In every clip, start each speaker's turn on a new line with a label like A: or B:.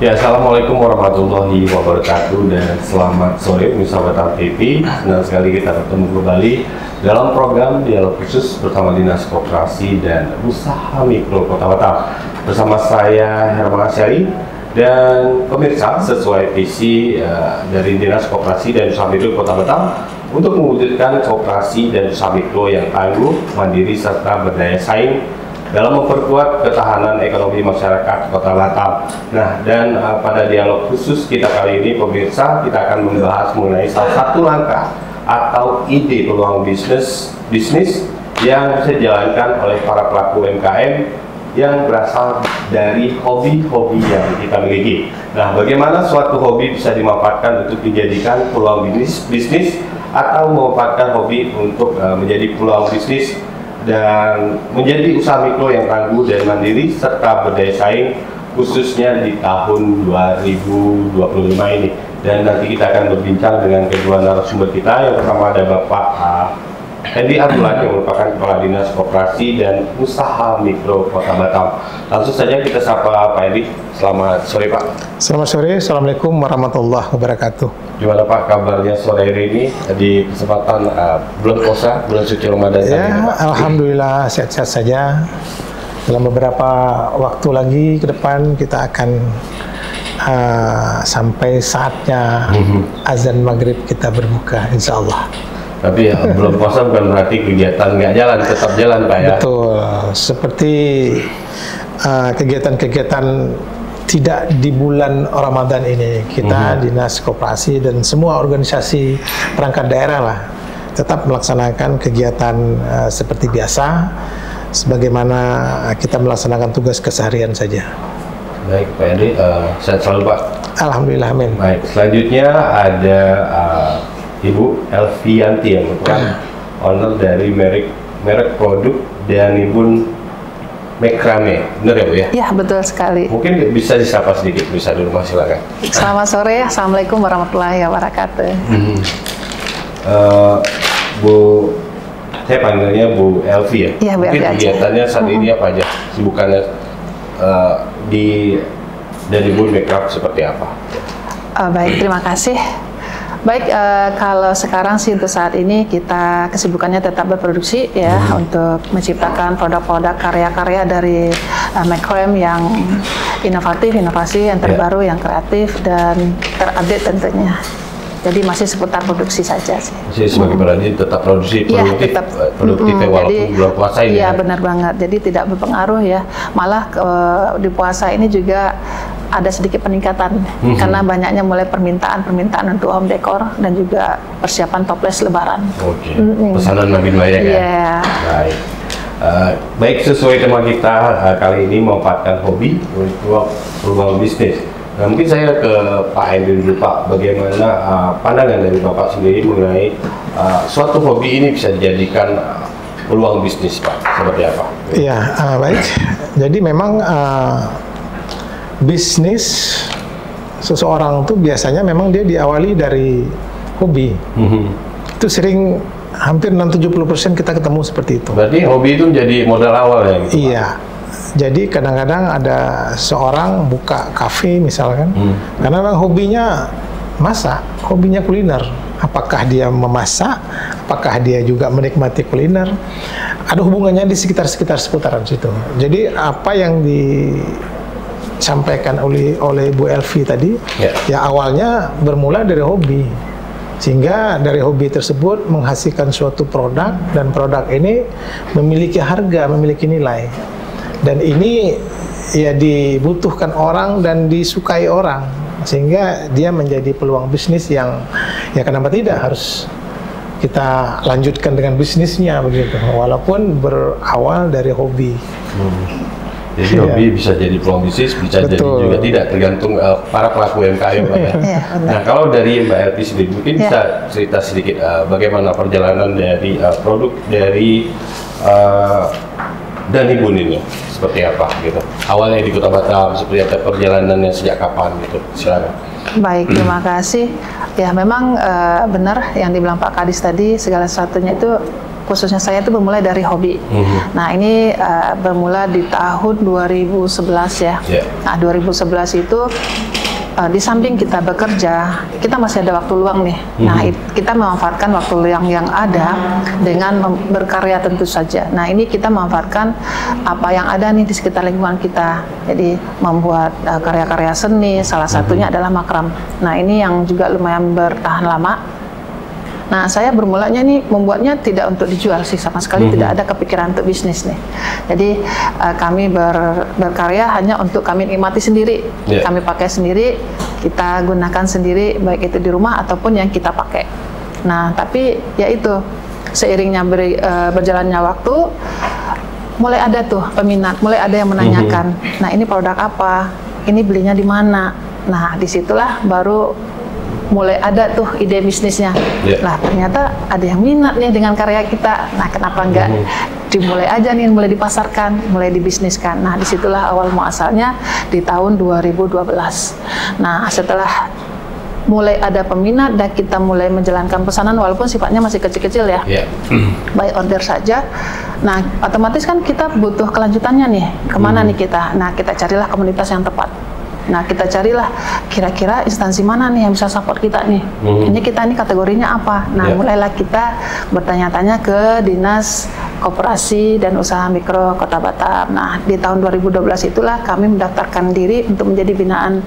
A: Ya, Assalamualaikum warahmatullahi wabarakatuh dan selamat sore pemirsa Batam TV. Senang sekali kita bertemu kembali dalam program dialog khusus bersama Dinas Koperasi dan Usaha Mikro Kota Batam. Bersama saya Herman Asyari dan pemirsa, sesuai visi dari Dinas Koperasi dan Usaha Mikro Kota Batam untuk mewujudkan koperasi dan usaha mikro yang tangguh, mandiri serta berdaya saing dalam memperkuat ketahanan ekonomi masyarakat Kota Batam. Nah, dan pada dialog khusus kita kali ini pemirsa, kita akan membahas mengenai salah satu langkah atau ide peluang bisnis yang bisa dijalankan oleh para pelaku UMKM yang berasal dari hobi-hobi yang kita miliki. Nah, bagaimana suatu hobi bisa dimanfaatkan untuk dijadikan peluang bisnis atau memanfaatkan hobi untuk menjadi peluang bisnis dan menjadi usaha mikro yang tangguh dan mandiri serta berdaya saing khususnya di tahun 2025 ini. Dan nanti kita akan berbincang dengan kedua narasumber kita. Yang pertama ada Bapak Hendy Abdullah yang merupakan Kepala Dinas Koperasi dan Usaha Mikro Kota Batam. Langsung saja kita sapa Pak Hendy. Selamat sore Pak.
B: Selamat sore, Assalamualaikum warahmatullahi wabarakatuh.
A: Gimana Pak kabarnya sore hari ini di kesempatan bulan puasa, bulan suci Ramadan?
B: Ya, Alhamdulillah sehat-sehat saja. Dalam beberapa waktu lagi ke depan kita akan sampai saatnya azan maghrib kita berbuka, insya Allah.
A: Tapi belum puasa bukan berarti kegiatan nggak jalan, tetap jalan Pak ya?
B: Betul, seperti kegiatan-kegiatan tidak di bulan Ramadan ini, kita Dinas Koperasi dan semua organisasi perangkat daerah lah tetap melaksanakan kegiatan seperti biasa, sebagaimana kita melaksanakan tugas keseharian saja.
A: Baik Pak Hendy, sehat selalu Pak.
B: Alhamdulillah, amin.
A: Baik, selanjutnya ada Ibu Elvianti yang merupakan owner dari merek produk Danibun Mekrame, benar ya Bu ya?
C: Ya, betul sekali.
A: Mungkin bisa disapa sedikit, bisa dulu Mas, silakan.
C: Selamat sore, Assalamualaikum warahmatullahi wabarakatuh.
A: Bu, saya panggilnya Bu Elvi ya?
C: Iya, Bu
A: mungkin
C: Elvi
A: kegiatannya saat ini apa aja? Sibukannya di Danibun Mekrame seperti apa?
C: Baik, terima kasih. Baik, kalau sekarang sih untuk saat ini kita kesibukannya tetap berproduksi ya untuk menciptakan produk-produk karya-karya dari Mekrame yang inovatif, inovasi yang terbaru, yang kreatif dan terupdate tentunya. Jadi masih seputar produksi saja sih.
A: Masih sebagai berarti tetap produksi produktif,
C: ya, tetap,
A: produktif walaupun
C: jadi,
A: bulan puasa ini.
C: Iya, benar banget. Jadi tidak berpengaruh ya. Malah di puasa ini juga ada sedikit peningkatan karena banyaknya mulai permintaan untuk home decor dan juga persiapan toples Lebaran.
A: Oke. Pesanan makin banyak ya.
C: Yeah.
A: Baik. Baik, sesuai tema kita kali ini memanfaatkan hobi untuk peluang bisnis. Nah, mungkin saya ke Pak Hendy dulu Pak, bagaimana pandangan dari Bapak sendiri mengenai suatu hobi ini bisa dijadikan peluang bisnis Pak, seperti apa?
B: Iya, baik. Jadi memang bisnis seseorang tuh biasanya memang dia diawali dari hobi. Itu sering hampir 60-70% kita ketemu seperti itu.
A: Berarti hobi itu menjadi modal awal ya gitu,
B: iya.
A: Pak?
B: Jadi kadang-kadang ada seorang buka kafe misalkan, karena memang hobinya masak, hobinya kuliner. Apakah dia memasak, apakah dia juga menikmati kuliner, ada hubungannya di sekitar seputaran situ. Jadi apa yang disampaikan oleh Bu Elvi tadi, ya awalnya bermula dari hobi. Sehingga dari hobi tersebut menghasilkan suatu produk, dan produk ini memiliki harga, memiliki nilai. Dan ini ya dibutuhkan orang dan disukai orang, sehingga dia menjadi peluang bisnis yang ya kenapa tidak harus kita lanjutkan dengan bisnisnya begitu, walaupun berawal dari hobi.
A: Jadi hobi bisa jadi peluang bisnis, bisa jadi juga tidak, tergantung para pelaku UMKM. Nah, kalau dari Mbak Elvi sendiri mungkin bisa cerita sedikit bagaimana perjalanan dari produk dari Danibun ini seperti apa gitu. Awalnya di Kota Batam, seperti apa perjalanannya, sejak kapan gitu. Silakan.
C: Baik, terima kasih. Ya memang benar yang dibilang Pak Kadis tadi, segala sesuatunya itu khususnya saya itu bermula dari hobi. Nah ini bermula di tahun 2011 ya. Nah 2011 itu di samping kita bekerja, kita masih ada waktu luang nih. Nah, kita memanfaatkan waktu luang yang ada dengan berkarya tentu saja. Nah, ini kita memanfaatkan apa yang ada nih di sekitar lingkungan kita. Jadi membuat karya-karya seni, salah satunya adalah makram. Nah, ini yang juga lumayan bertahan lama. Nah, saya bermulanya nih membuatnya tidak untuk dijual sih, sama sekali tidak ada kepikiran untuk bisnis nih. Jadi kami berkarya hanya untuk kami nikmati sendiri, kami pakai sendiri, kita gunakan sendiri, baik itu di rumah ataupun yang kita pakai. Nah, tapi ya itu seiringnya berjalannya waktu, mulai ada tuh peminat, mulai ada yang menanyakan, nah ini produk apa, ini belinya di mana. Nah, disitulah baru mulai ada tuh ide bisnisnya. Lah ternyata ada yang minat nih dengan karya kita. Nah kenapa enggak dimulai aja nih, mulai dipasarkan, mulai dibisniskan. Nah disitulah awal muasalnya di tahun 2012. Nah setelah mulai ada peminat dan kita mulai menjalankan pesanan walaupun sifatnya masih kecil-kecil ya, by order saja. Nah otomatis kan kita butuh kelanjutannya nih, kemana nih kita. Nah kita carilah komunitas yang tepat. Nah kita carilah kira-kira instansi mana nih yang bisa support kita nih. Ini kita ini kategorinya apa. Nah mulailah kita bertanya-tanya ke Dinas Koperasi dan Usaha Mikro Kota Batam. Nah di tahun 2012 itulah kami mendaftarkan diri untuk menjadi binaan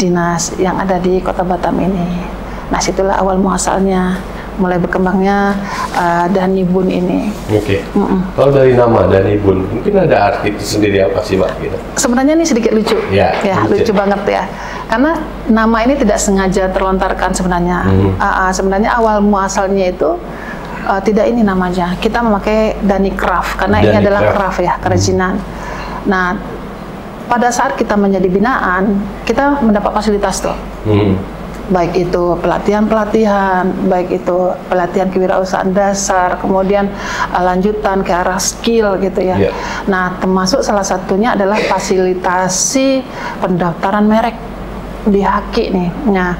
C: dinas yang ada di Kota Batam ini. Nah situlah awal muasalnya mulai berkembangnya Danibun ini.
A: Kalau dari nama Danibun, mungkin ada arti sendiri apa sih Mbak? Gitu?
C: Sebenarnya ini sedikit lucu, lucu banget ya. Karena nama ini tidak sengaja terlontarkan sebenarnya. Sebenarnya awal muasalnya itu tidak ini namanya. Kita memakai Dani Craft karena ini adalah craft ya, kerajinan. Nah, pada saat kita menjadi binaan, kita mendapat fasilitas tuh. Baik itu pelatihan-pelatihan, baik itu pelatihan kewirausahaan dasar, kemudian lanjutan ke arah skill gitu ya. Nah, termasuk salah satunya adalah fasilitasi pendaftaran merek di Haki nih. Nah,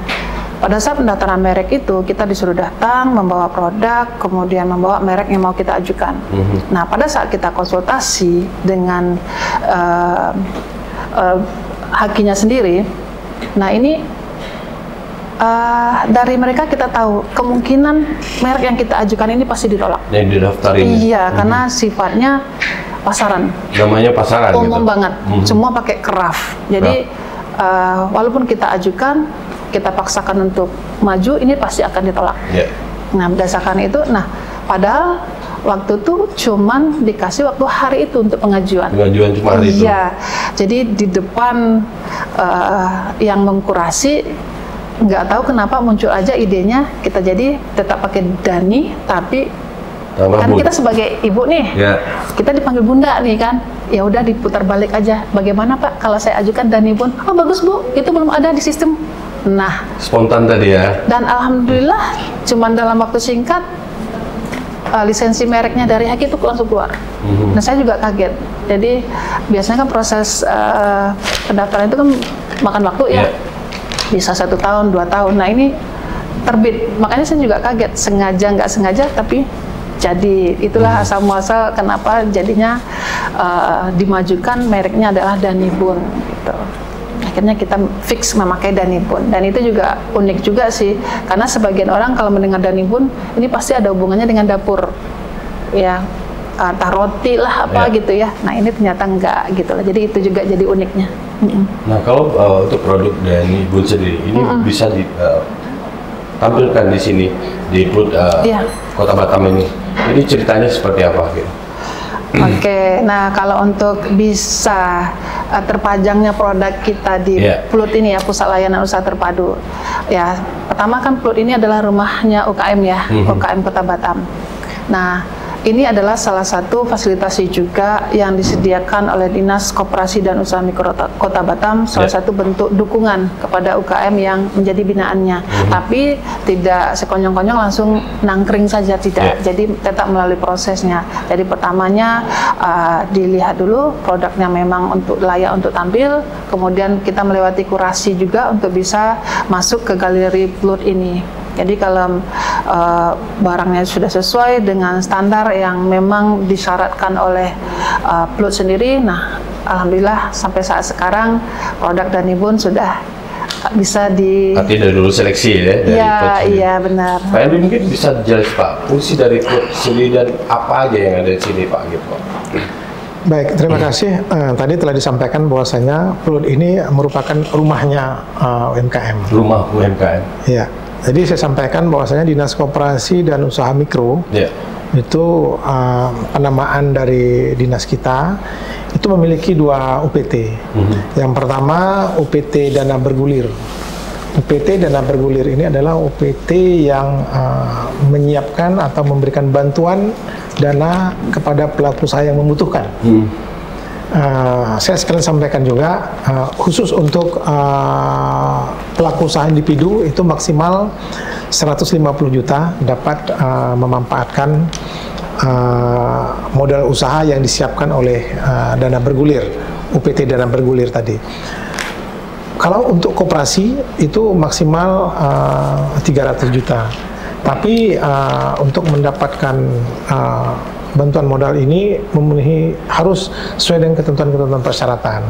C: pada saat pendaftaran merek itu kita disuruh datang, membawa produk, kemudian membawa merek yang mau kita ajukan. Nah, pada saat kita konsultasi dengan Hakinya sendiri, nah ini dari mereka kita tahu kemungkinan merek yang kita ajukan ini pasti ditolak. Yang
A: didaftarin.
C: Iya, karena sifatnya pasaran.
A: Namanya pasaran.
C: Umum banget. Semua pakai craft. Jadi walaupun kita ajukan, kita paksakan untuk maju, ini pasti akan ditolak. Nah, berdasarkan itu, padahal waktu itu cuman dikasih waktu hari itu untuk pengajuan. Pengajuan cuma hari itu. Iya. Jadi di depan yang mengkurasi, nggak tahu kenapa muncul aja idenya kita jadi tetap pakai Dani, tapi kan kita sebagai ibu nih, kita dipanggil bunda nih kan, ya udah diputar balik aja. Bagaimana Pak kalau saya ajukan Danibun? Oh bagus Bu, itu belum ada di sistem. Nah
A: spontan tadi ya. Dan
C: alhamdulillah cuman dalam waktu singkat lisensi mereknya dari Haki itu langsung keluar. Nah saya juga kaget. Jadi biasanya kan proses pendaftaran itu kan makan waktu ya. Bisa 1 tahun, 2 tahun. Nah ini terbit, makanya saya juga kaget, sengaja nggak sengaja tapi jadi. Itulah asal muasal kenapa jadinya dimajukan mereknya adalah Danibun gitu. Akhirnya kita fix memakai Danibun, dan itu juga unik juga sih, karena sebagian orang kalau mendengar Danibun ini pasti ada hubungannya dengan dapur ya, entah roti lah apa gitu ya. Nah ini ternyata enggak gitu lah, jadi itu juga jadi uniknya.
A: Nah kalau untuk produk Danibun sendiri ini bisa ditampilkan di sini di booth Kota Batam ini. Ini ceritanya seperti apa gitu?
C: Nah kalau untuk bisa terpajangnya produk kita di Plut ini ya, Pusat Layanan Usaha Terpadu. Ya, pertama kan Plut ini adalah rumahnya UKM ya, UKM Kota Batam. Nah, ini adalah salah satu fasilitasi juga yang disediakan oleh Dinas Koperasi dan Usaha Mikro Kota Batam, salah satu bentuk dukungan kepada UKM yang menjadi binaannya. Tapi tidak sekonyong-konyong langsung nangkring saja, tidak. Jadi tetap melalui prosesnya. Jadi pertamanya dilihat dulu produknya memang layak untuk tampil, kemudian kita melewati kurasi juga untuk bisa masuk ke galeri Plut ini. Jadi kalau barangnya sudah sesuai dengan standar yang memang disyaratkan oleh Pluit sendiri, nah alhamdulillah sampai saat sekarang produk Danibun sudah bisa
A: artinya dari dulu seleksi ya?
C: Iya, iya benar.
A: Pak Henry mungkin bisa jelas Pak, fungsi dari Pluit sendiri dan apa aja yang ada di sini Pak gitu Pak.
B: Baik, terima kasih. Tadi telah disampaikan bahwasanya Pluit ini merupakan rumahnya UMKM.
A: Rumah UMKM.
B: Ya, jadi saya sampaikan bahwasanya Dinas Koperasi dan Usaha Mikro itu penamaan dari dinas kita itu memiliki 2 UPT. Yang pertama UPT dana bergulir. UPT dana bergulir ini adalah UPT yang menyiapkan atau memberikan bantuan dana kepada pelaku usaha yang membutuhkan. Saya sekalian sampaikan juga khusus untuk pelaku usaha individu itu maksimal 150 juta dapat memanfaatkan modal usaha yang disiapkan oleh dana bergulir, UPT dana bergulir tadi. Kalau untuk koperasi itu maksimal 300 juta. Tapi untuk mendapatkan bantuan modal ini memenuhi harus sesuai dengan ketentuan-ketentuan persyaratan.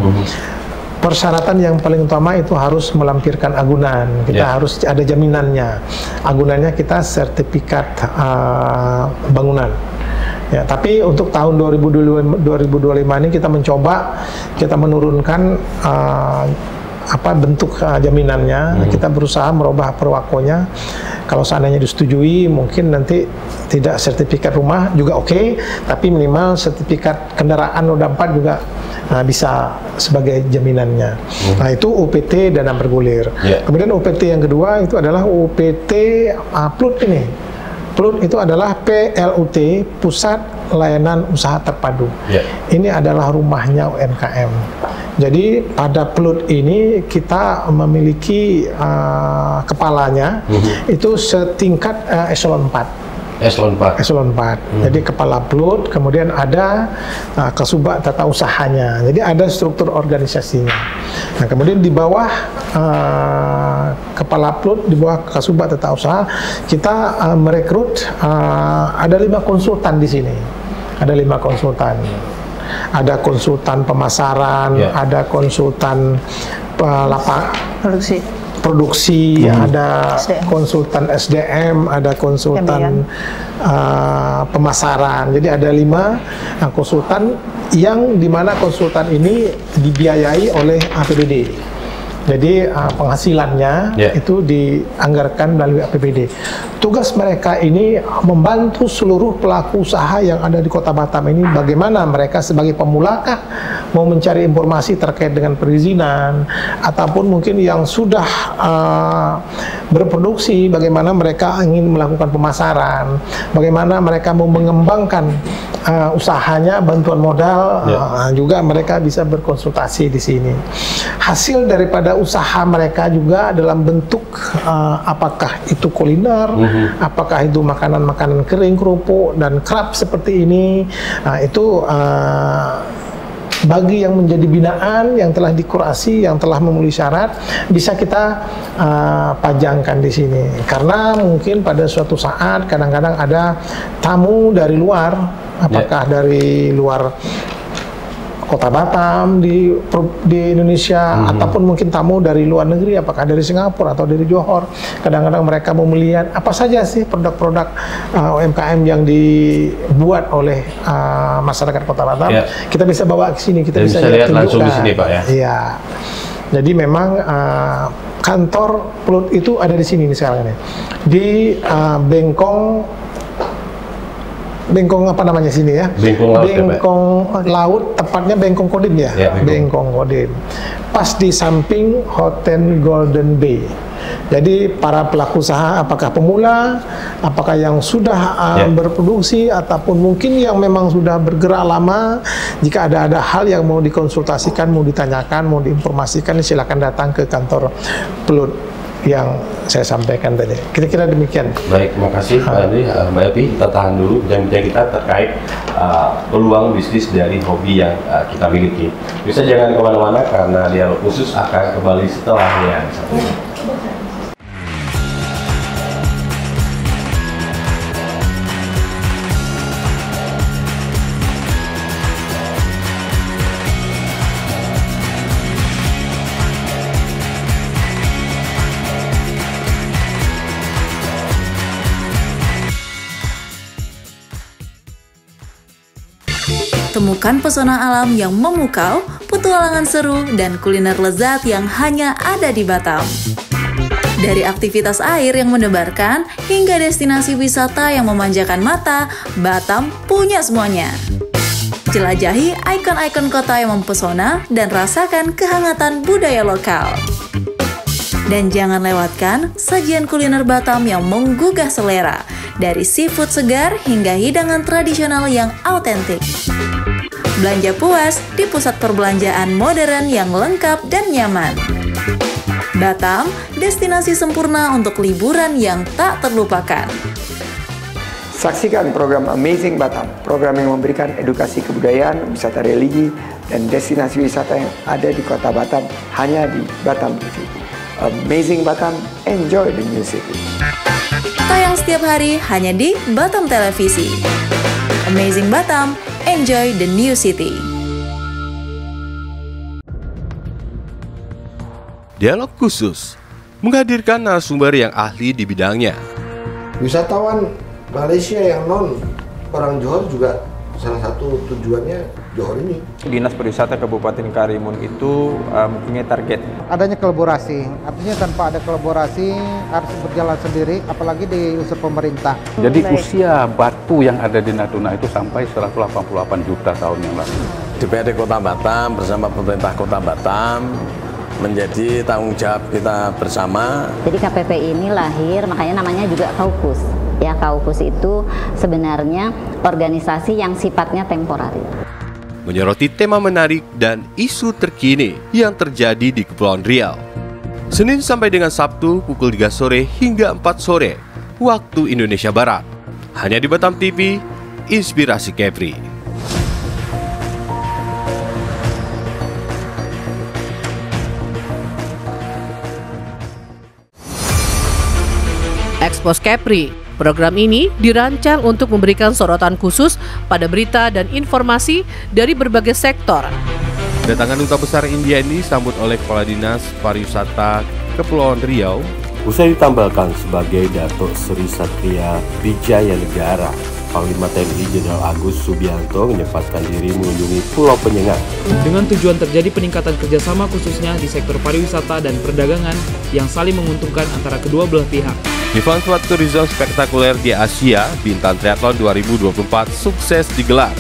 B: Persyaratan yang paling utama itu harus melampirkan agunan. Kita harus ada jaminannya. Agunannya kita sertifikat bangunan. Ya, tapi untuk tahun 2025 ini kita mencoba kita menurunkan bentuk jaminannya. Kita berusaha merubah perwakonya. Kalau seandainya disetujui, mungkin nanti tidak sertifikat rumah juga oke, tapi minimal sertifikat kendaraan roda 4 juga bisa sebagai jaminannya. Nah, itu UPT dana bergulir. Kemudian UPT yang kedua itu adalah UPT Pluit ini. Pluit itu adalah PLUT, Pusat Layanan Usaha Terpadu. Ini adalah rumahnya UMKM. Jadi pada Pluit ini kita memiliki kepalanya itu setingkat eselon 4. Eselon 4. Jadi kepala Pluit, kemudian ada Kasubag Tata Usahanya. Jadi ada struktur organisasinya. Nah, kemudian di bawah kepala Pluit, di bawah Kasubag Tata Usaha, kita merekrut ada 5 konsultan di sini. Ada 5 konsultan. Ada konsultan pemasaran, ada konsultan produksi, ada konsultan SDM, ada konsultan pemasaran. Jadi ada 5 konsultan yang dimana konsultan ini dibiayai oleh APBD. Jadi penghasilannya itu dianggarkan melalui APBD. Tugas mereka ini membantu seluruh pelaku usaha yang ada di Kota Batam ini bagaimana mereka sebagai pemulakah mau mencari informasi terkait dengan perizinan ataupun mungkin yang sudah berproduksi, bagaimana mereka ingin melakukan pemasaran, bagaimana mereka mau mengembangkan usahanya, bantuan modal, juga mereka bisa berkonsultasi di sini. Hasil daripada usaha mereka juga dalam bentuk apakah itu kuliner, apakah itu makanan-makanan kering, kerupuk dan kerap seperti ini, itu bagi yang menjadi binaan, yang telah dikurasi, yang telah memenuhi syarat, bisa kita pajangkan di sini. Karena mungkin pada suatu saat kadang-kadang ada tamu dari luar, apakah dari luar Kota Batam di Indonesia ataupun mungkin tamu dari luar negeri, apakah dari Singapura atau dari Johor. Kadang-kadang mereka mau melihat apa saja sih produk-produk UMKM yang dibuat oleh masyarakat Kota Batam. Kita bisa bawa ke sini, kita bisa lihat
A: langsung di sini Pak ya.
B: Iya. Jadi memang kantor Pluit itu ada di sini nih sekarang ini. Di Bengkong apa namanya sini ya? Bengkong Laut, tepatnya Bengkong Kodim ya? Bengkong Kodim. Pas di samping Hotel Golden Bay. Jadi para pelaku usaha, apakah pemula, apakah yang sudah berproduksi, ataupun mungkin yang memang sudah bergerak lama, jika ada hal yang mau dikonsultasikan, mau ditanyakan, mau diinformasikan, silakan datang ke kantor Pluit yang saya sampaikan tadi. Kira-kira demikian.
A: Baik, terima kasih Pak Henry. Mbak Evi, kita tahan dulu bincang-bincang kita terkait peluang bisnis dari hobi yang kita miliki. Bisa jangan kemana-mana karena dialog khusus akan kembali setelah yang satu ini.
D: Temukan pesona alam yang memukau, petualangan seru, dan kuliner lezat yang hanya ada di Batam. Dari aktivitas air yang mendebarkan, hingga destinasi wisata yang memanjakan mata, Batam punya semuanya. Jelajahi ikon-ikon kota yang mempesona dan rasakan kehangatan budaya lokal. Dan jangan lewatkan sajian kuliner Batam yang menggugah selera, dari seafood segar hingga hidangan tradisional yang autentik. Belanja puas di pusat perbelanjaan modern yang lengkap dan nyaman. Batam, destinasi sempurna untuk liburan yang tak terlupakan.
E: Saksikan program Amazing Batam, program yang memberikan edukasi kebudayaan, wisata religi, dan destinasi wisata yang ada di kota Batam hanya di Batam TV. Amazing Batam, enjoy the new city.
D: Tayang setiap hari hanya di Batam Televisi. Amazing Batam, enjoy the new city.
A: Dialog khusus menghadirkan narasumber yang ahli di bidangnya.
F: Wisatawan Malaysia yang non orang Johor juga salah satu tujuannya Johor ini.
G: Dinas Pariwisata Kabupaten Karimun itu mempunyai target.
H: Adanya kolaborasi, artinya tanpa ada kolaborasi harus berjalan sendiri, apalagi di unsur pemerintah.
I: Jadi usia batu yang ada di Natuna itu sampai 188 juta tahun yang lalu.
J: DPRD Kota Batam bersama pemerintah Kota Batam menjadi tanggung jawab kita bersama.
K: Jadi KPP ini lahir, makanya namanya juga Kaukus. Ya, Kaukus itu sebenarnya organisasi yang sifatnya temporer.
A: Menyoroti tema menarik dan isu terkini yang terjadi di Kepulauan Riau. Senin sampai dengan Sabtu pukul 3 sore hingga 4 sore waktu Indonesia Barat. Hanya di Batam TV, Inspirasi Kepri.
L: Expose Kepri. Program ini dirancang untuk memberikan sorotan khusus pada berita dan informasi dari berbagai sektor.
A: Kedatangan Duta Besar India ini disambut oleh Kepala Dinas Pariwisata Kepulauan Riau. Usai ditambahkan sebagai Datuk Seri Satria Wijaya Negara, Panglima TNI Jenderal Agus Subianto menyempatkan diri mengunjungi Pulau Penyengat.
M: Dengan tujuan terjadi peningkatan kerjasama khususnya di sektor pariwisata dan perdagangan yang saling menguntungkan antara kedua belah pihak.
A: Event Sport Tourism spektakuler di Asia, Bintang Triathlon 2024 sukses digelar.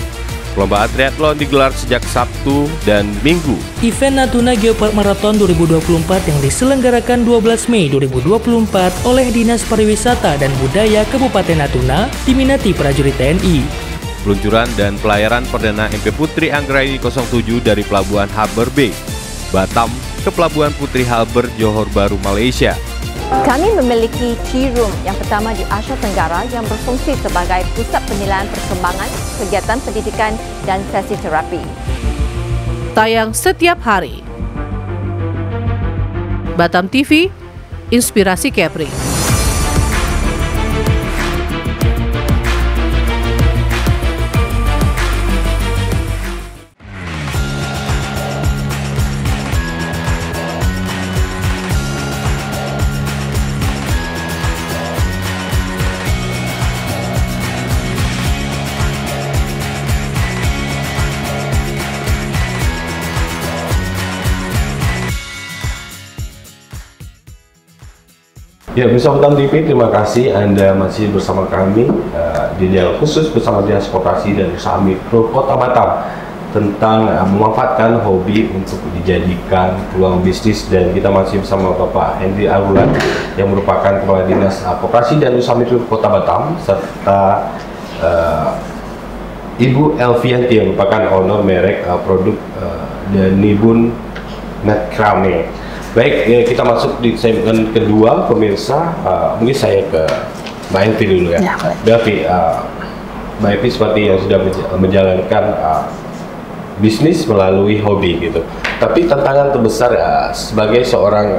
A: Perlombaan triathlon digelar sejak Sabtu dan Minggu.
N: Event Natuna Geopark Marathon 2024 yang diselenggarakan 12 Mei 2024 oleh Dinas Pariwisata dan Budaya Kabupaten Natuna diminati prajurit TNI.
A: Peluncuran dan pelayaran perdana MP Putri Anggraini 07 dari Pelabuhan Harbour Bay, Batam ke Pelabuhan Putri Harbour, Johor Bahru, Malaysia.
O: Kami memiliki tea room yang pertama di Asia Tenggara yang berfungsi sebagai pusat penilaian perkembangan, kegiatan pendidikan dan sesi terapi.
L: Tayang setiap hari. Batam TV, Inspirasi Kepri.
A: Ya, Bisa Batam TV, terima kasih Anda masih bersama kami di dialog khusus bersama Dinas Koperasi dan Usaha Mikro Kota Batam tentang memanfaatkan hobi untuk dijadikan peluang bisnis, dan kita masih bersama Bapak Henry Arulan yang merupakan Kepala Dinas Koperasi dan Usaha Mikro Kota Batam serta Ibu Elvianti yang merupakan owner merek produk Nibun Macrame. Baik, kita masuk di segmen kedua, pemirsa. Mungkin saya ke Mbak Elvi dulu ya. Mbak Elvi seperti yang sudah menjalankan bisnis melalui hobi gitu. Tapi tantangan terbesar sebagai seorang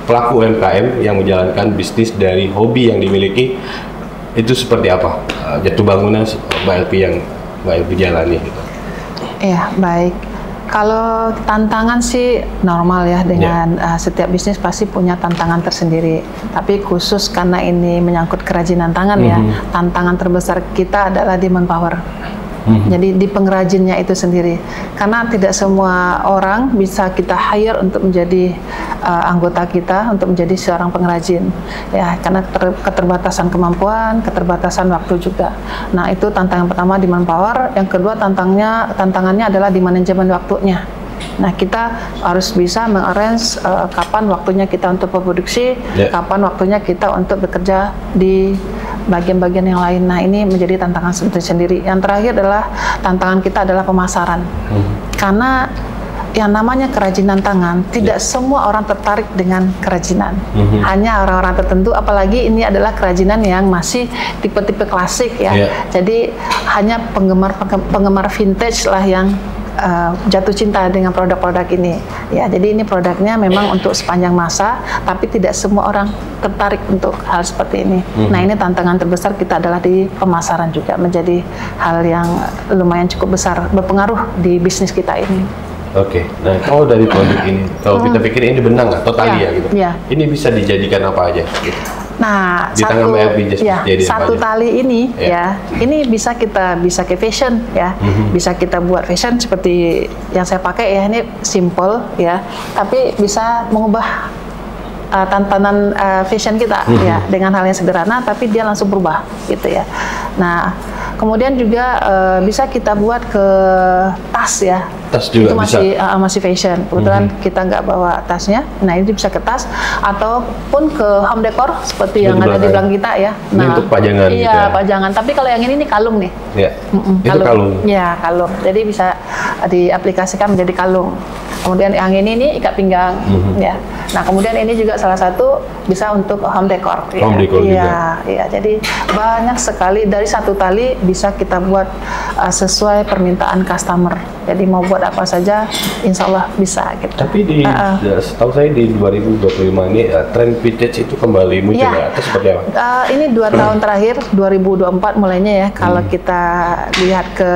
A: pelaku UMKM yang menjalankan bisnis dari hobi yang dimiliki itu seperti apa? Jatuh bangunan Mbak Elvi yang Mbak Elvi jalani gitu.
C: Iya, baik. Kalau tantangan sih normal ya, dengan setiap bisnis pasti punya tantangan tersendiri. Tapi khusus karena ini menyangkut kerajinan tangan ya, tantangan terbesar kita adalah di manpower. Jadi di pengrajinnya itu sendiri, karena tidak semua orang bisa kita hire untuk menjadi anggota kita untuk menjadi seorang pengrajin, ya, karena keterbatasan kemampuan, keterbatasan waktu juga. Nah, itu tantangan pertama di manpower. Yang kedua tantangannya adalah di manajemen waktunya. Nah, kita harus bisa mengarrange kapan waktunya kita untuk produksi, kapan waktunya kita untuk bekerja di bagian-bagian yang lain. Nah, ini menjadi tantangan sendiri. Yang terakhir adalah tantangan kita adalah pemasaran. Karena yang namanya kerajinan tangan, tidak semua orang tertarik dengan kerajinan. Hanya orang-orang tertentu, apalagi ini adalah kerajinan yang masih tipe-tipe klasik ya. Jadi hanya penggemar vintage lah yang jatuh cinta dengan produk-produk ini. Ya, jadi ini produknya memang untuk sepanjang masa, tapi tidak semua orang tertarik untuk hal seperti ini. Nah, ini tantangan terbesar kita adalah di pemasaran juga, menjadi hal yang lumayan cukup besar, berpengaruh di bisnis kita ini.
A: Oke, nah kalau dari produk ini, kalau kita pikir ini benang atau tali ya gitu, ini bisa dijadikan apa aja? Gitu.
C: Nah,
A: di
C: satu tali ini ini bisa kita ke fashion ya, bisa kita buat fashion seperti yang saya pakai ya, ini simple ya, tapi bisa mengubah tantanan fashion kita ya dengan hal yang sederhana, tapi dia langsung berubah gitu ya. Nah, kemudian juga bisa kita buat ke tas ya. Tas juga itu masih fashion. Kebetulan kita nggak bawa tasnya. Nah, ini bisa ke tas ataupun ke home decor seperti yang ada di belakang kita ya. Nah,
A: ini untuk pajangan.
C: Iya, gitu ya? Pajangan. Tapi kalau yang ini kalung nih.
A: Ya. Itu kalung.
C: Ya, kalung. Jadi bisa diaplikasikan menjadi kalung. Kemudian yang ini ikat pinggang. Ya. Nah, kemudian ini juga salah satu bisa untuk home decor.
A: Home decor juga.
C: Iya. Jadi banyak sekali, dari satu tali bisa kita buat sesuai permintaan customer. Jadi mau buat apa saja, insya Allah bisa gitu.
A: Tapi setahu saya di 2025 ini tren vintage itu kembali muncul ya, atau seperti apa?
C: Ini 2 tahun terakhir, 2024 mulainya ya, kalau kita lihat ke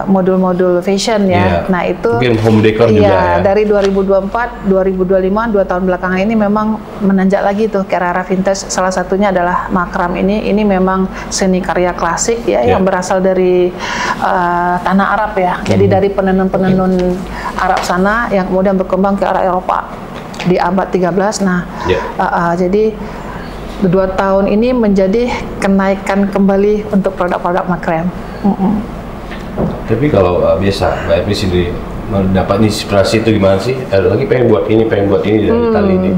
C: modul-modul fashion ya. Nah, itu
A: mungkin home decor juga ya.
C: Dari 2024, 2025, 2 tahun belakangan ini memang menanjak lagi tuh ke arah vintage. Salah satunya adalah makram ini memang seni karya klasik ya, yang berasal dari tanah Arab ya. Jadi dari penenun-penenun Arab sana yang kemudian berkembang ke arah Eropa di abad 13. Nah, jadi 2 tahun ini menjadi kenaikan kembali untuk produk-produk makram.
A: Tapi kalau biasa Mbak Evi sendiri mendapat inspirasi itu gimana sih? Ada lagi pengen buat ini dari tali ini.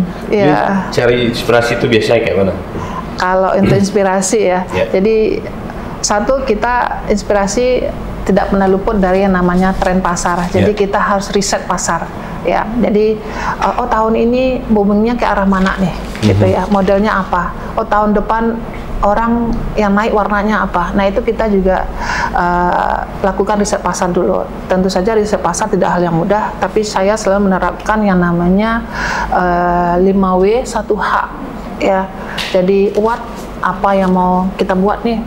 A: Cari inspirasi itu biasanya kayak mana?
C: Kalau untuk inspirasi ya, jadi satu, kita inspirasi tidak pernah luput dari yang namanya tren pasar. Jadi kita harus riset pasar. Ya, jadi tahun ini boomingnya ke arah mana nih, gitu ya? Modelnya apa? Tahun depan orang yang naik warnanya apa? Nah, itu kita juga lakukan riset pasar dulu. Tentu saja riset pasar tidak hal yang mudah, tapi saya selalu menerapkan yang namanya 5W 1H ya. Jadi what, apa yang mau kita buat nih,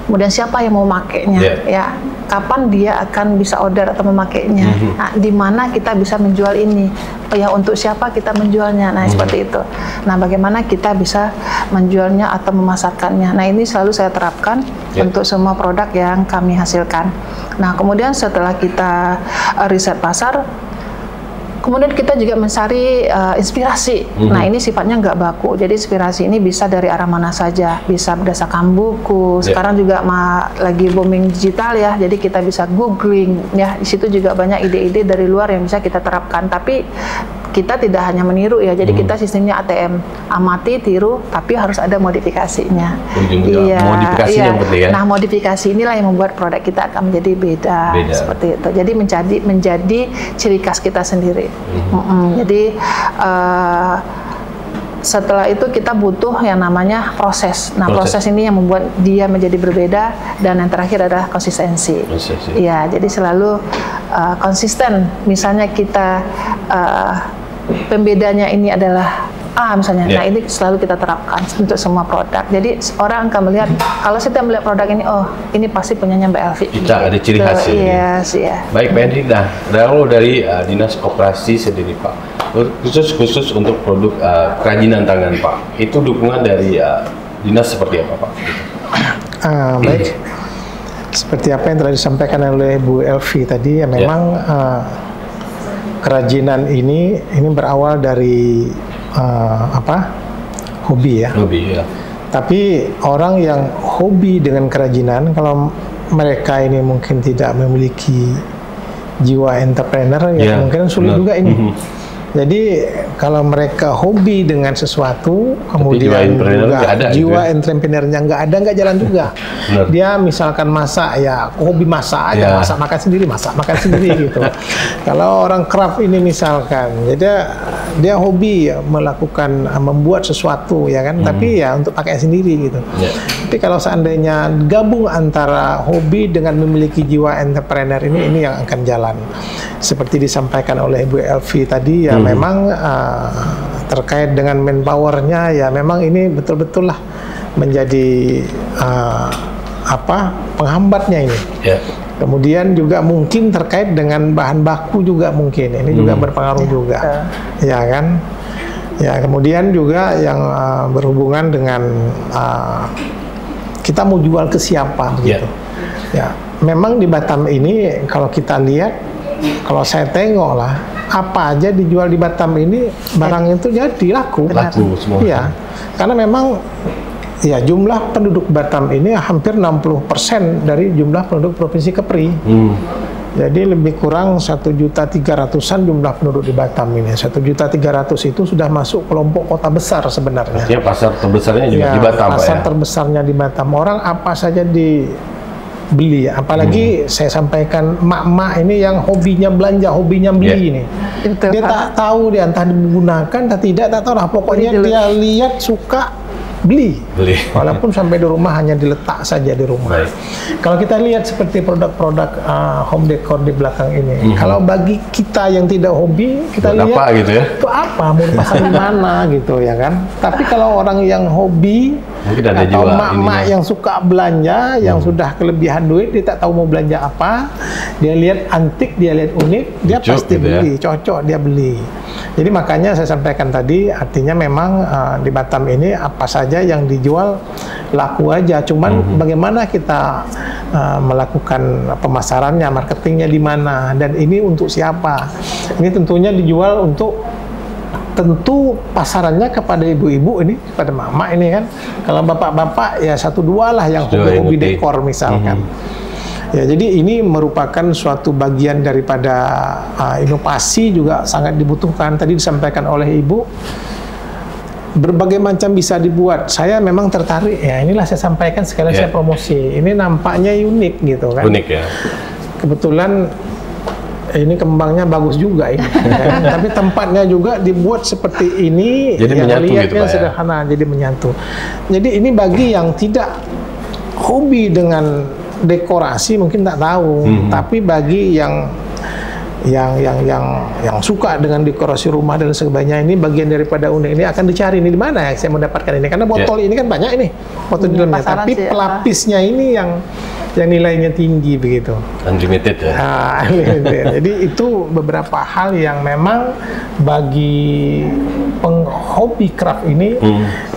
C: kemudian siapa yang mau makainya ya, kapan dia akan bisa order atau memakainya, nah, di mana kita bisa menjual ini, ya untuk siapa kita menjualnya. Nah, seperti itu. Nah, bagaimana kita bisa menjualnya atau memasarkannya. Nah, ini selalu saya terapkan untuk semua produk yang kami hasilkan. Nah, kemudian setelah kita riset pasar, kemudian kita juga mencari inspirasi. Nah, ini sifatnya nggak baku. Jadi inspirasi ini bisa dari arah mana saja. Bisa berdasarkan buku. Sekarang juga lagi booming digital ya. Jadi kita bisa googling ya. Di situ juga banyak ide-ide dari luar yang bisa kita terapkan. Tapi kita tidak hanya meniru ya. Jadi kita sistemnya ATM, amati, tiru, tapi harus ada modifikasinya.
A: Modifikasinya penting ya.
C: Nah, modifikasi inilah yang membuat produk kita akan menjadi beda. Seperti itu. Jadi menjadi ciri khas kita sendiri. Jadi setelah itu kita butuh yang namanya proses. Nah, proses ini yang membuat dia menjadi berbeda, dan yang terakhir adalah konsistensi. Ya, jadi selalu konsisten. Misalnya kita pembedanya ini adalah misalnya. Nah, ini selalu kita terapkan untuk semua produk. Jadi orang akan melihat, kalau kita melihat produk ini, ini pasti punyanya Mbak Elvi.
A: Kita ada ciri khas ya. Baik, Pak Hendy. Nah, dari Dinas Koperasi sendiri, Pak, khusus untuk produk kerajinan tangan, Pak, itu dukungan dari dinas seperti apa, Pak?
B: Baik. seperti apa yang telah disampaikan oleh Bu Elvi tadi, ya memang kerajinan ini berawal dari hobi ya. Hobi ya. Tapi orang yang hobi dengan kerajinan, kalau mereka ini mungkin tidak memiliki jiwa entrepreneur, ya mungkin sulit juga ini. Jadi kalau mereka hobi dengan sesuatu, kemudian juga jiwa entrepreneurnya nggak jalan juga. Dia misalkan masak, ya hobi masak aja, masak makan sendiri gitu. Kalau orang craft ini misalkan, jadi dia hobi melakukan membuat sesuatu ya kan, tapi ya untuk pakai sendiri gitu. Tapi kalau seandainya gabung antara hobi dengan memiliki jiwa entrepreneur ini yang akan jalan. Seperti disampaikan oleh Ibu Elvi tadi, ya memang terkait dengan manpowernya, ya memang ini betul-betul lah menjadi penghambatnya ini. Kemudian juga mungkin terkait dengan bahan baku juga mungkin ini juga berpengaruh juga, ya kan? Ya kemudian juga yang berhubungan dengan kita mau jual ke siapa begitu. Ya memang di Batam ini kalau kita lihat, kalau saya tengok lah, apa aja dijual di Batam ini barang itu jadi laku semua. Iya, karena memang ya jumlah penduduk Batam ini hampir 60% dari jumlah penduduk Provinsi Kepri. Jadi lebih kurang 1.300.000-an jumlah penduduk di Batam ini. 1.300.000 itu sudah masuk kelompok kota besar sebenarnya.
A: Artinya pasar terbesarnya juga di Batam,
B: pasar terbesarnya di Batam. Orang apa saja dibeli, apalagi saya sampaikan emak-emak ini yang hobinya belanja, hobinya beli ini. Dia tak tahu dia entah digunakan atau tidak, tak tahu lah. Pokoknya dia lihat suka beli. Walaupun sampai di rumah hanya diletak saja di rumah. Kalau kita lihat seperti produk-produk home decor di belakang ini, kalau bagi kita yang tidak hobi, kita lihat
A: apa gitu ya?
B: Itu apa, mau pasang di mana gitu ya kan. Tapi kalau orang yang hobi, mungkin ada atau emak-emak yang suka belanja, yang sudah kelebihan duit, dia tak tahu mau belanja apa, dia lihat antik, dia lihat unik, dia pasti beli, cocok dia beli. Jadi makanya saya sampaikan tadi, artinya memang di Batam ini apa saja yang dijual laku aja. Cuman bagaimana kita melakukan pemasarannya, marketingnya di mana, dan ini untuk siapa? Ini tentunya dijual untuk, tentu pasarannya kepada ibu-ibu ini, kepada mama ini kan. Kalau bapak-bapak ya 1-2 lah yang hobi dekor misalkan. Ya, jadi ini merupakan suatu bagian daripada inovasi juga sangat dibutuhkan. Tadi disampaikan oleh Ibu, berbagai macam bisa dibuat. Saya memang tertarik, ya inilah saya sampaikan sekali saya promosi. Ini nampaknya unik gitu kan. Unik ya. Kebetulan ini kembangnya bagus juga ini. Tapi tempatnya juga dibuat seperti ini, jadi yang lihatnya gitu, sederhana, jadi menyatu. Jadi ini bagi yang tidak hobi dengan dekorasi mungkin tak tahu, tapi bagi yang suka dengan dekorasi rumah dan sebagainya, ini bagian daripada unik. Ini akan dicari ini di mana ya saya mendapatkan ini, karena botol ini kan banyak ini botol di dalamnya, tapi pelapisnya ini yang nilainya tinggi begitu. Unlimited ya. Unlimited. Jadi itu beberapa hal yang memang bagi penghobi craft ini,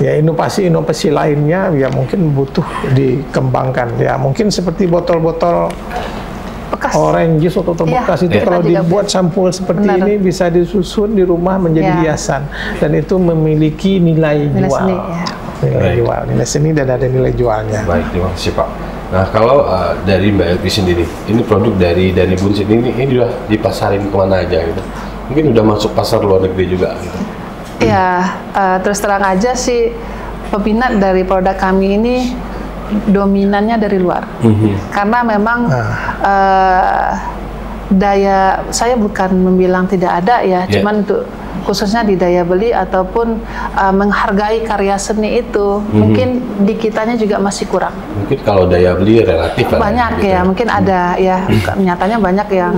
B: ya inovasi-inovasi lainnya ya mungkin butuh dikembangkan. Ya mungkin seperti botol-botol bekas, orange juice atau bekas itu kalau dibuat sampul seperti ini bisa disusun di rumah menjadi hiasan, dan itu memiliki nilai jual. Nilai seni dan ada nilai jualnya.
A: Baik, terima kasih Pak. Nah kalau dari Mbak Elvi sendiri, ini produk dari Dani Bunsin ini sudah dipasarin kemana aja gitu? Mungkin udah masuk pasar luar negeri juga gitu?
C: Ya, terus terang aja sih peminat dari produk kami ini dominannya dari luar. Karena memang daya, saya bukan membilang tidak ada ya, cuman untuk khususnya di daya beli ataupun menghargai karya seni itu mungkin di kitanya juga masih kurang.
A: Mungkin kalau daya beli relatif
C: banyak ya, mungkin ada ya, nyatanya banyak yang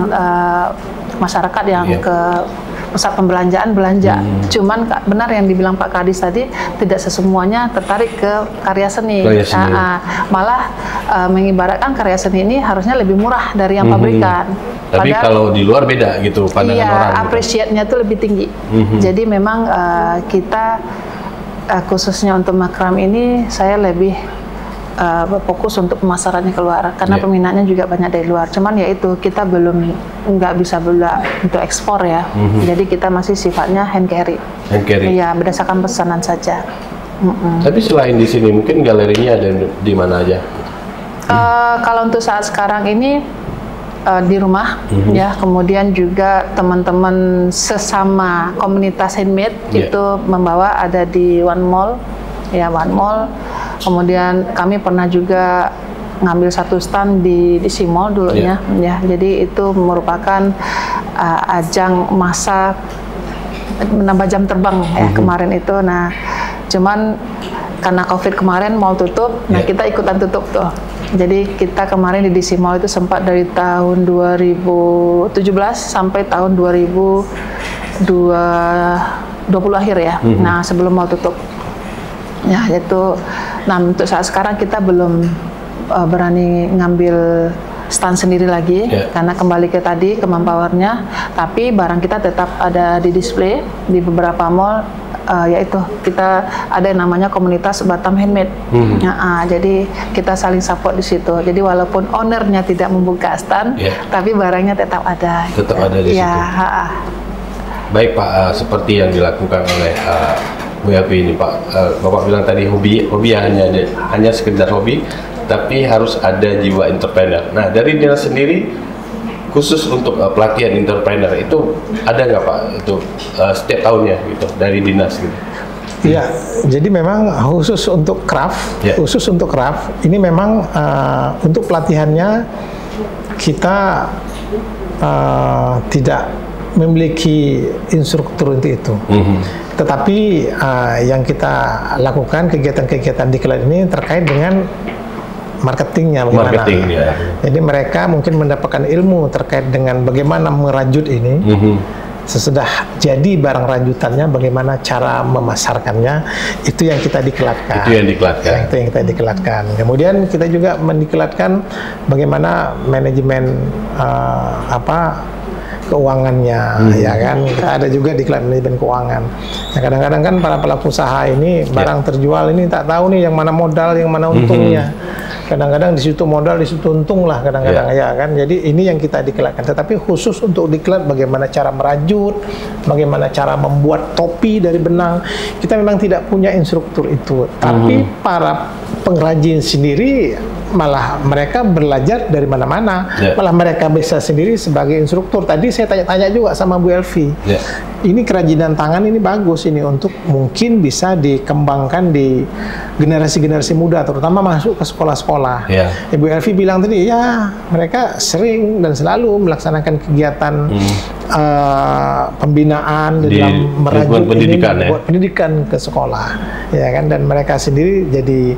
C: masyarakat yang ke pusat pembelanjaan belanja. Cuman benar yang dibilang Pak Kadis tadi, tidak sesemuanya tertarik ke karya seni. Malah mengibaratkan karya seni ini harusnya lebih murah dari yang pabrikan.
A: Tapi kalau di luar beda gitu pandangan orang.
C: Iya, appreciate-nya tuh lebih tinggi. Jadi memang kita khususnya untuk makram ini saya lebih fokus untuk pemasarannya keluar karena peminatnya juga banyak dari luar. Cuman ya itu kita belum nggak bisa untuk ekspor ya. Jadi kita masih sifatnya hand carry.
A: Hand carry.
C: Iya, berdasarkan pesanan saja.
A: Tapi selain di sini mungkin galerinya ada di mana aja?
C: Kalau untuk saat sekarang ini di rumah ya, kemudian juga teman-teman sesama komunitas handmade itu membawa ada di One Mall ya, One Mall. Kemudian kami pernah juga ngambil satu stand di Simol dulunya ya, jadi itu merupakan ajang masa menambah jam terbang ya kemarin itu. Nah cuman karena COVID kemarin mall tutup, nah kita ikutan tutup tuh. Jadi kita kemarin di DC Mall itu sempat dari tahun 2017 sampai tahun 2020 akhir ya. Nah sebelum mall tutup. Ya itu. Nah untuk saat sekarang kita belum berani ngambil stand sendiri lagi karena kembali ke tadi ke manpowernya. Tapi barang kita tetap ada di display di beberapa mall. Yaitu kita ada yang namanya komunitas Batam Handmade. Jadi kita saling support di situ. Jadi walaupun ownernya tidak membuka stand, tapi barangnya tetap ada.
A: Tetap ada di situ. Baik Pak, seperti yang dilakukan oleh Bu Elvi ini Pak, Bapak bilang tadi hobi hanya sekedar hobi, tapi harus ada jiwa entrepreneur. Nah dari dinas sendiri khusus untuk pelatihan entrepreneur itu ada nggak Pak? Itu setiap tahunnya gitu dari dinas gitu?
B: Iya, jadi memang khusus untuk craft, ini memang untuk pelatihannya kita tidak memiliki instruktur untuk itu. Tetapi yang kita lakukan kegiatan-kegiatan di diklat ini terkait dengan marketingnya bagaimana. Jadi mereka mungkin mendapatkan ilmu terkait dengan bagaimana merajut ini. Sesudah jadi barang rajutannya, bagaimana cara memasarkannya, itu yang kita diklatkan.
A: Itu yang diklatkan.
B: Itu yang kita diklatkan. Kemudian kita juga mendiklatkan bagaimana manajemen keuangannya, ya kan. Kita ada juga diklat manajemen keuangan. Nah, kadang-kadang kan para pelaku usaha ini barang terjual ini tak tahu nih yang mana modal, yang mana untungnya. Kadang-kadang di situ modal, di situ untung lah kadang-kadang ya kan. Jadi ini yang kita diklatkan. Tetapi khusus untuk diklat bagaimana cara merajut, bagaimana cara membuat topi dari benang, kita memang tidak punya instruktur itu. Tapi para pengrajin sendiri malah mereka belajar dari mana-mana, malah mereka bisa sendiri sebagai instruktur. Tadi saya tanya-tanya juga sama Bu Elvi, ini kerajinan tangan ini bagus ini untuk mungkin bisa dikembangkan di generasi-generasi muda, terutama masuk ke sekolah-sekolah. Ibu Elvi bilang tadi, ya mereka sering dan selalu melaksanakan kegiatan pembinaan di dalam merajut pendidikan, buat pendidikan ke sekolah, ya kan, dan mereka sendiri jadi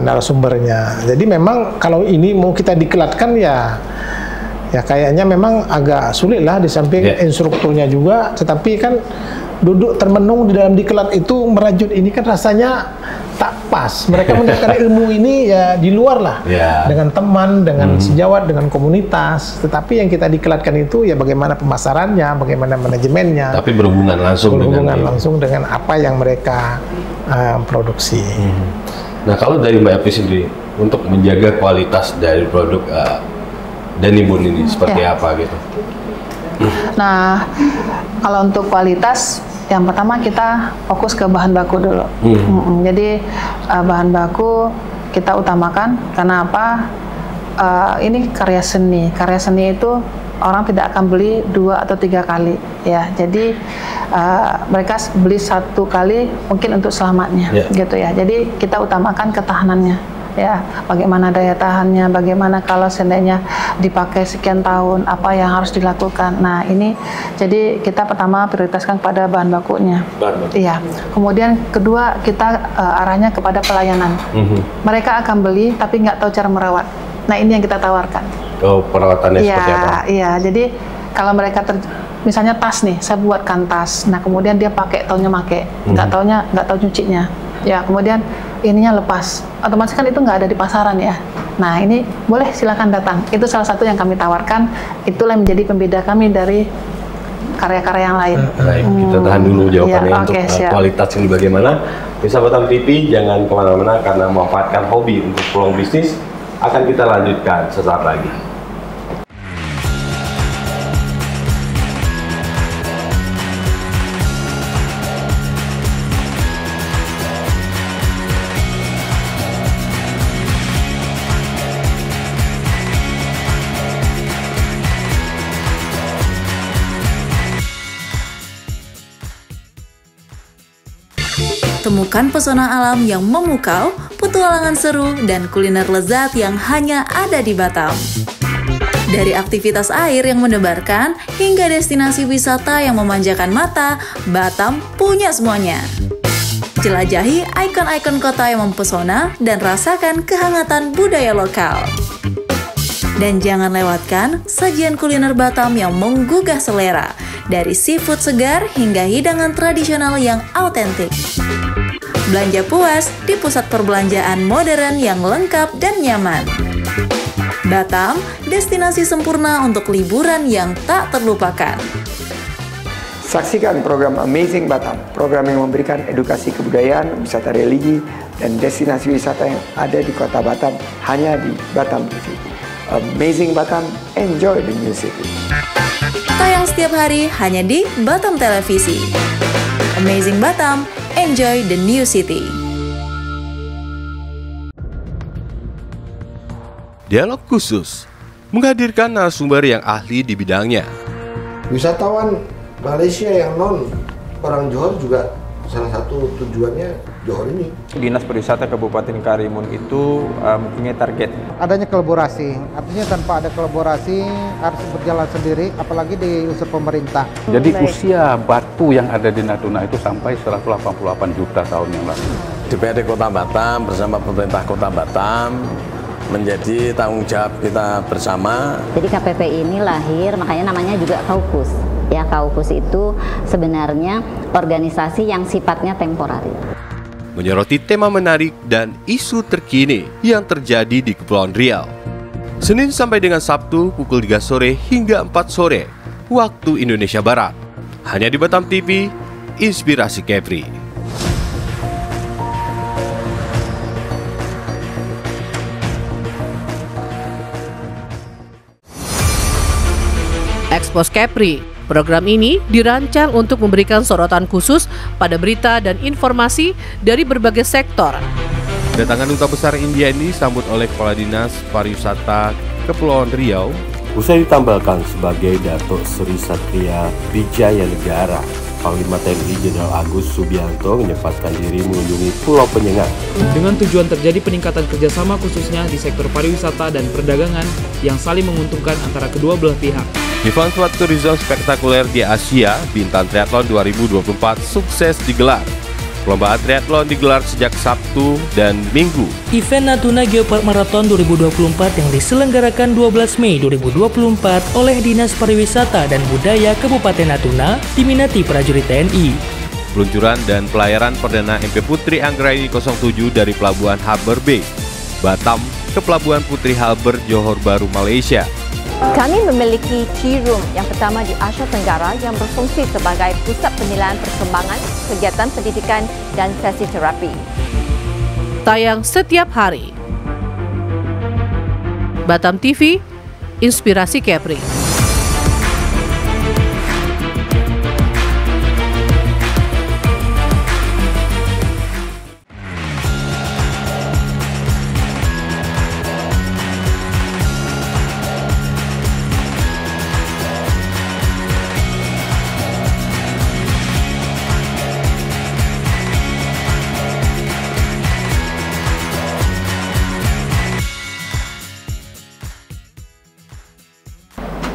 B: narasumbernya. Jadi memang kalau ini mau kita diklatkan ya kayaknya memang agak sulit lah, di samping instrukturnya juga, tetapi kan duduk termenung di dalam diklat itu merajut ini kan rasanya tak pas. Mereka mendapatkan ilmu ini ya di luar lah, dengan teman, dengan sejawat, dengan komunitas. Tetapi yang kita diklatkan itu ya bagaimana pemasarannya, bagaimana manajemennya.
A: Tapi berhubungan langsung
B: dengan apa yang mereka produksi.
A: Nah kalau dari Mbak Elvi sendiri untuk menjaga kualitas dari produk Danibun ini seperti apa gitu?
C: Nah kalau untuk kualitas, yang pertama kita fokus ke bahan baku dulu. Jadi bahan baku kita utamakan karena apa? Ini karya seni. Karya seni itu orang tidak akan beli 2 atau 3 kali ya. Jadi mereka beli 1 kali mungkin untuk selamatnya gitu ya. Jadi kita utamakan ketahanannya ya, bagaimana daya tahannya, bagaimana kalau seandainya dipakai sekian tahun, apa yang harus dilakukan. Nah ini jadi kita pertama prioritaskan pada bahan bakunya. Iya. Kemudian kedua kita arahnya kepada pelayanan. Mereka akan beli tapi nggak tahu cara merawat. Nah ini yang kita tawarkan.
A: Oh, perawatannya seperti apa?
C: Iya, jadi kalau mereka misalnya tas nih, saya buatkan tas. Nah kemudian dia pakai, taunya pakai, nggak tahu nyucinya. Ya kemudian ininya lepas, otomatis kan itu nggak ada di pasaran ya. Nah ini boleh silakan datang. Itu salah satu yang kami tawarkan. Itulah yang menjadi pembeda kami dari karya-karya yang lain.
A: Baik, kita tahan dulu jawabannya
C: Ya,
A: untuk
C: siap.
A: kualitas ini bagaimana. Bisa Batam TV, jangan kemana-mana karena memanfaatkan hobi untuk peluang bisnis akan kita lanjutkan sesaat lagi.
D: Temukan pesona alam yang memukau, petualangan seru, dan kuliner lezat yang hanya ada di Batam. Dari aktivitas air yang mendebarkan, hingga destinasi wisata yang memanjakan mata, Batam punya semuanya. Jelajahi ikon-ikon kota yang mempesona dan rasakan kehangatan budaya lokal. Dan jangan lewatkan sajian kuliner Batam yang menggugah selera, dari seafood segar hingga hidangan tradisional yang autentik. Belanja puas di pusat perbelanjaan modern yang lengkap dan nyaman. Batam, destinasi sempurna untuk liburan yang tak terlupakan.
E: Saksikan program Amazing Batam, program yang memberikan edukasi kebudayaan, wisata religi, dan destinasi wisata yang ada di kota Batam hanya di Batam TV. Amazing Batam, enjoy the new city.
D: Tayang setiap hari hanya di Batam Televisi. Amazing Batam, enjoy the new city.
A: Dialog khusus menghadirkan narasumber yang ahli di bidangnya.
F: Wisatawan Malaysia yang non orang Johor juga salah satu tujuannya Johor ini.
G: Dinas Pariwisata Kabupaten Karimun itu mempunyai target.
H: Adanya kolaborasi, artinya tanpa ada kolaborasi harus berjalan sendiri, apalagi di unsur pemerintah.
I: Jadi usia batu yang ada di Natuna itu sampai 188 juta tahun yang lalu.
J: DPRD Kota Batam bersama pemerintah Kota Batam menjadi tanggung jawab kita bersama.
K: Jadi KPP ini lahir, makanya namanya juga Kaukus. Ya, Kaukus itu sebenarnya organisasi yang sifatnya temporer.
A: Menyoroti tema menarik dan isu terkini yang terjadi di Kepulauan Riau. Senin sampai dengan Sabtu pukul 3 sore hingga 4 sore waktu Indonesia Barat. Hanya di Batam TV, Inspirasi Kepri.
L: Expos Kepri. Program ini dirancang untuk memberikan sorotan khusus pada berita dan informasi dari berbagai sektor.
A: Kedatangan Duta Besar India ini disambut oleh Kepala Dinas Pariwisata Kepulauan Riau. Usai ditambahkan sebagai Datuk Sri Satria Wijaya Negara, Panglima TNI Jenderal Agus Subianto menyempatkan diri mengunjungi Pulau Penyengat.
M: Dengan tujuan terjadi peningkatan kerjasama khususnya di sektor pariwisata dan perdagangan yang saling menguntungkan antara kedua belah pihak.
A: Event Sport Tourism spektakuler di Asia, Bintan Triathlon 2024 sukses digelar. Perlombaan triathlon digelar sejak Sabtu dan Minggu.
N: Event Natuna Geopark Marathon 2024 yang diselenggarakan 12 Mei 2024 oleh Dinas Pariwisata dan Budaya Kabupaten Natuna diminati prajurit TNI.
A: Peluncuran dan pelayaran perdana MP Putri Anggraini 07 dari Pelabuhan Harbour Bay, Batam ke Pelabuhan Putri Harbour, Johor Bahru, Malaysia.
O: Kami memiliki Tea Room yang pertama di Asia Tenggara yang berfungsi sebagai pusat penilaian perkembangan, kegiatan pendidikan dan sesi terapi.
L: Tayang setiap hari. Batam TV, Inspirasi Kepri.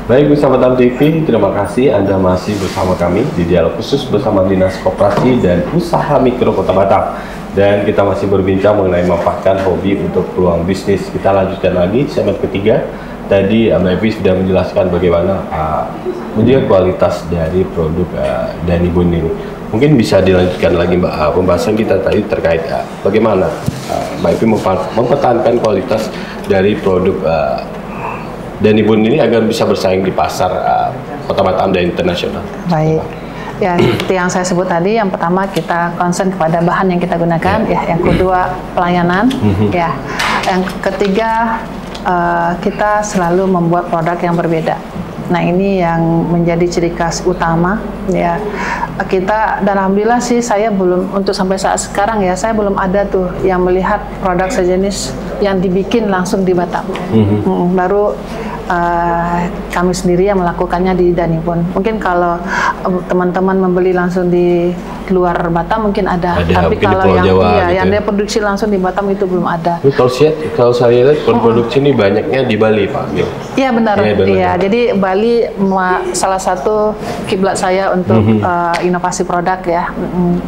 A: Baik, bersama Batam TV, terima kasih Anda masih bersama kami di dialog khusus bersama Dinas Koperasi dan Usaha Mikro Kota Batam. Dan kita masih berbincang mengenai memanfaatkan hobi untuk peluang bisnis. Kita lanjutkan lagi segmen ketiga. Tadi Mbak Evi sudah menjelaskan bagaimana menjaga kualitas dari produk Danibun ini. Mungkin bisa dilanjutkan lagi Mbak, pembahasan kita tadi terkait bagaimana Mbak Evi mempertahankan kualitas dari produk Danibun ini agar bisa bersaing di pasar Kota Batam dan internasional?
C: Baik. Ya, seperti yang saya sebut tadi, yang pertama kita concern kepada bahan yang kita gunakan, yang kedua pelayanan, yang ketiga kita selalu membuat produk yang berbeda. Nah, ini yang menjadi ciri khas utama, ya. Kita, dan alhamdulillah sih saya belum, untuk sampai saat sekarang ya, saya belum ada tuh yang melihat produk sejenis yang dibikin langsung di Batam. Baru kami sendiri yang melakukannya di Danibun. Mungkin kalau teman-teman membeli langsung di luar Batam mungkin ada, tapi kalau yang yang dia produksi langsung di Batam itu belum ada.
A: Kalau saya lihat produksi ini banyaknya di Bali, Pak.
C: Iya benar. Iya, jadi Bali salah satu kiblat saya untuk inovasi produk ya,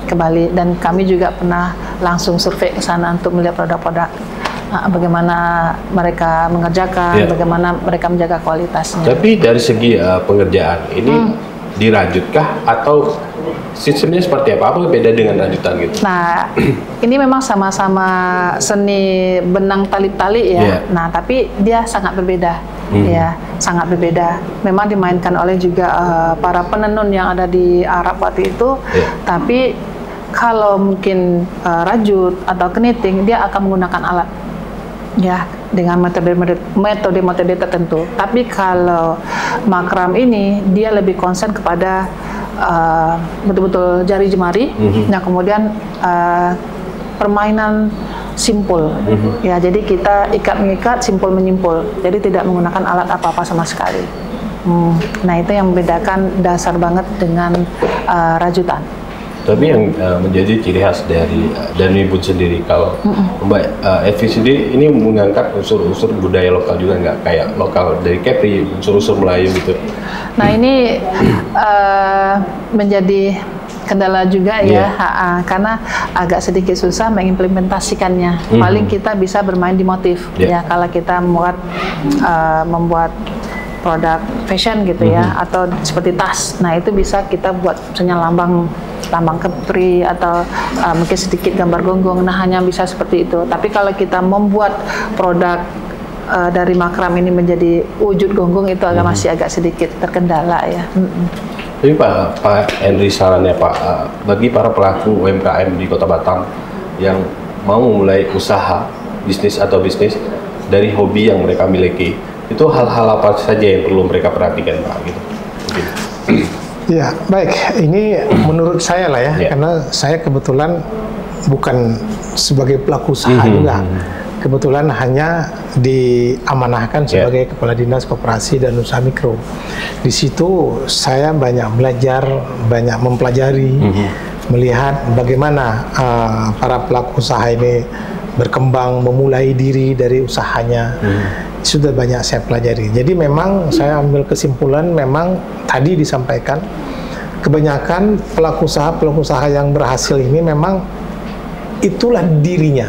C: ke Bali, dan kami juga pernah langsung survei ke sana untuk melihat produk-produk. Bagaimana mereka mengerjakan, bagaimana mereka menjaga kualitasnya.
A: Tapi dari segi pengerjaan ini dirajutkah atau sistemnya seperti apa? Apa beda dengan rajutan gitu?
C: Nah, ini memang sama-sama seni benang tali-tali ya. Nah, tapi dia sangat berbeda. Ya, sangat berbeda. Memang dimainkan oleh juga para penenun yang ada di Arab waktu itu. Tapi kalau mungkin rajut atau keniting, dia akan menggunakan alat. Ya, dengan metode tertentu. Tapi kalau makram ini dia lebih konsen kepada betul-betul jari jemari. Nah, kemudian permainan simpul. Ya, jadi kita ikat mengikat, simpul menyimpul. Jadi tidak menggunakan alat apa-apa sama sekali. Nah, itu yang membedakan dasar banget dengan rajutan.
A: Tapi yang menjadi ciri khas dari Danibun sendiri, kalau Mbak Evi sendiri ini mengangkat unsur-unsur budaya lokal juga, nggak kayak lokal dari Kepri, unsur-unsur Melayu gitu.
C: Nah, ini menjadi kendala juga ya, karena agak sedikit susah mengimplementasikannya. Paling kita bisa bermain di motif ya, kalau kita membuat produk fashion gitu ya, atau seperti tas. Nah, itu bisa kita buat misalnya lambang Kepri atau mungkin sedikit gambar gonggong. Nah, hanya bisa seperti itu. Tapi kalau kita membuat produk dari makram ini menjadi wujud gonggong, itu masih agak sedikit terkendala ya.
A: Jadi Pak Henry, sarannya Pak, bagi para pelaku UMKM di Kota Batam yang mau mulai usaha bisnis dari hobi yang mereka miliki, itu hal-hal apa saja yang perlu mereka perhatikan, Pak? Gitu.
B: Ya, baik. Ini menurut saya lah ya, karena saya kebetulan bukan sebagai pelaku usaha juga. Kebetulan hanya diamanahkan sebagai Kepala Dinas Koperasi dan Usaha Mikro. Di situ saya banyak belajar, banyak mempelajari, melihat bagaimana para pelaku usaha ini berkembang, memulai diri dari usahanya. Sudah banyak saya pelajari. Jadi memang saya ambil kesimpulan, memang tadi disampaikan kebanyakan pelaku usaha yang berhasil ini memang itulah dirinya.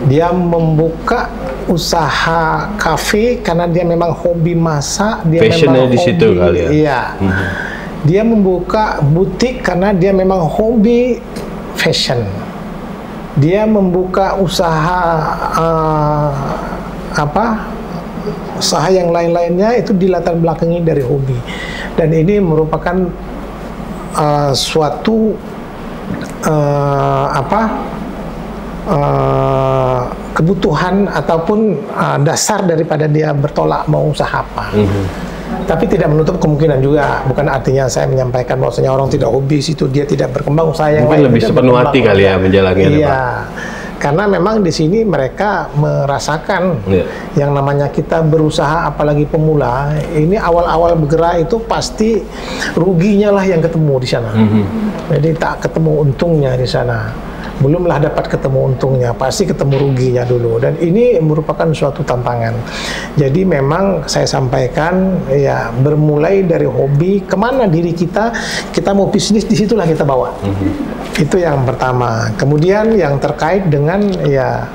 B: Dia membuka usaha kafe karena dia memang hobi masak, dia memang
A: di situ kali ya.
B: Iya. Dia membuka butik karena dia memang hobi fashion. Dia membuka usaha usaha yang lain-lainnya itu dilatar belakangi dari hobi, dan ini merupakan suatu kebutuhan ataupun dasar daripada dia bertolak mau usaha apa. Tapi tidak menutup kemungkinan juga, bukan artinya saya menyampaikan bahwasanya orang tidak hobi situ dia tidak berkembang usaha yang
A: mungkin
B: lain.
A: Lebih sepenuh hati kali ya menjalannya.
B: Iya. Karena memang di sini mereka merasakan yang namanya kita berusaha, apalagi pemula, ini awal-awal bergerak itu pasti ruginya lah yang ketemu di sana. Jadi tak ketemu untungnya di sana. Belumlah dapat ketemu untungnya, pasti ketemu ruginya dulu, dan ini merupakan suatu tantangan. Jadi memang saya sampaikan ya, bermulai dari hobi, kemana diri kita mau bisnis, disitulah kita bawa. Itu yang pertama. Kemudian yang terkait dengan ya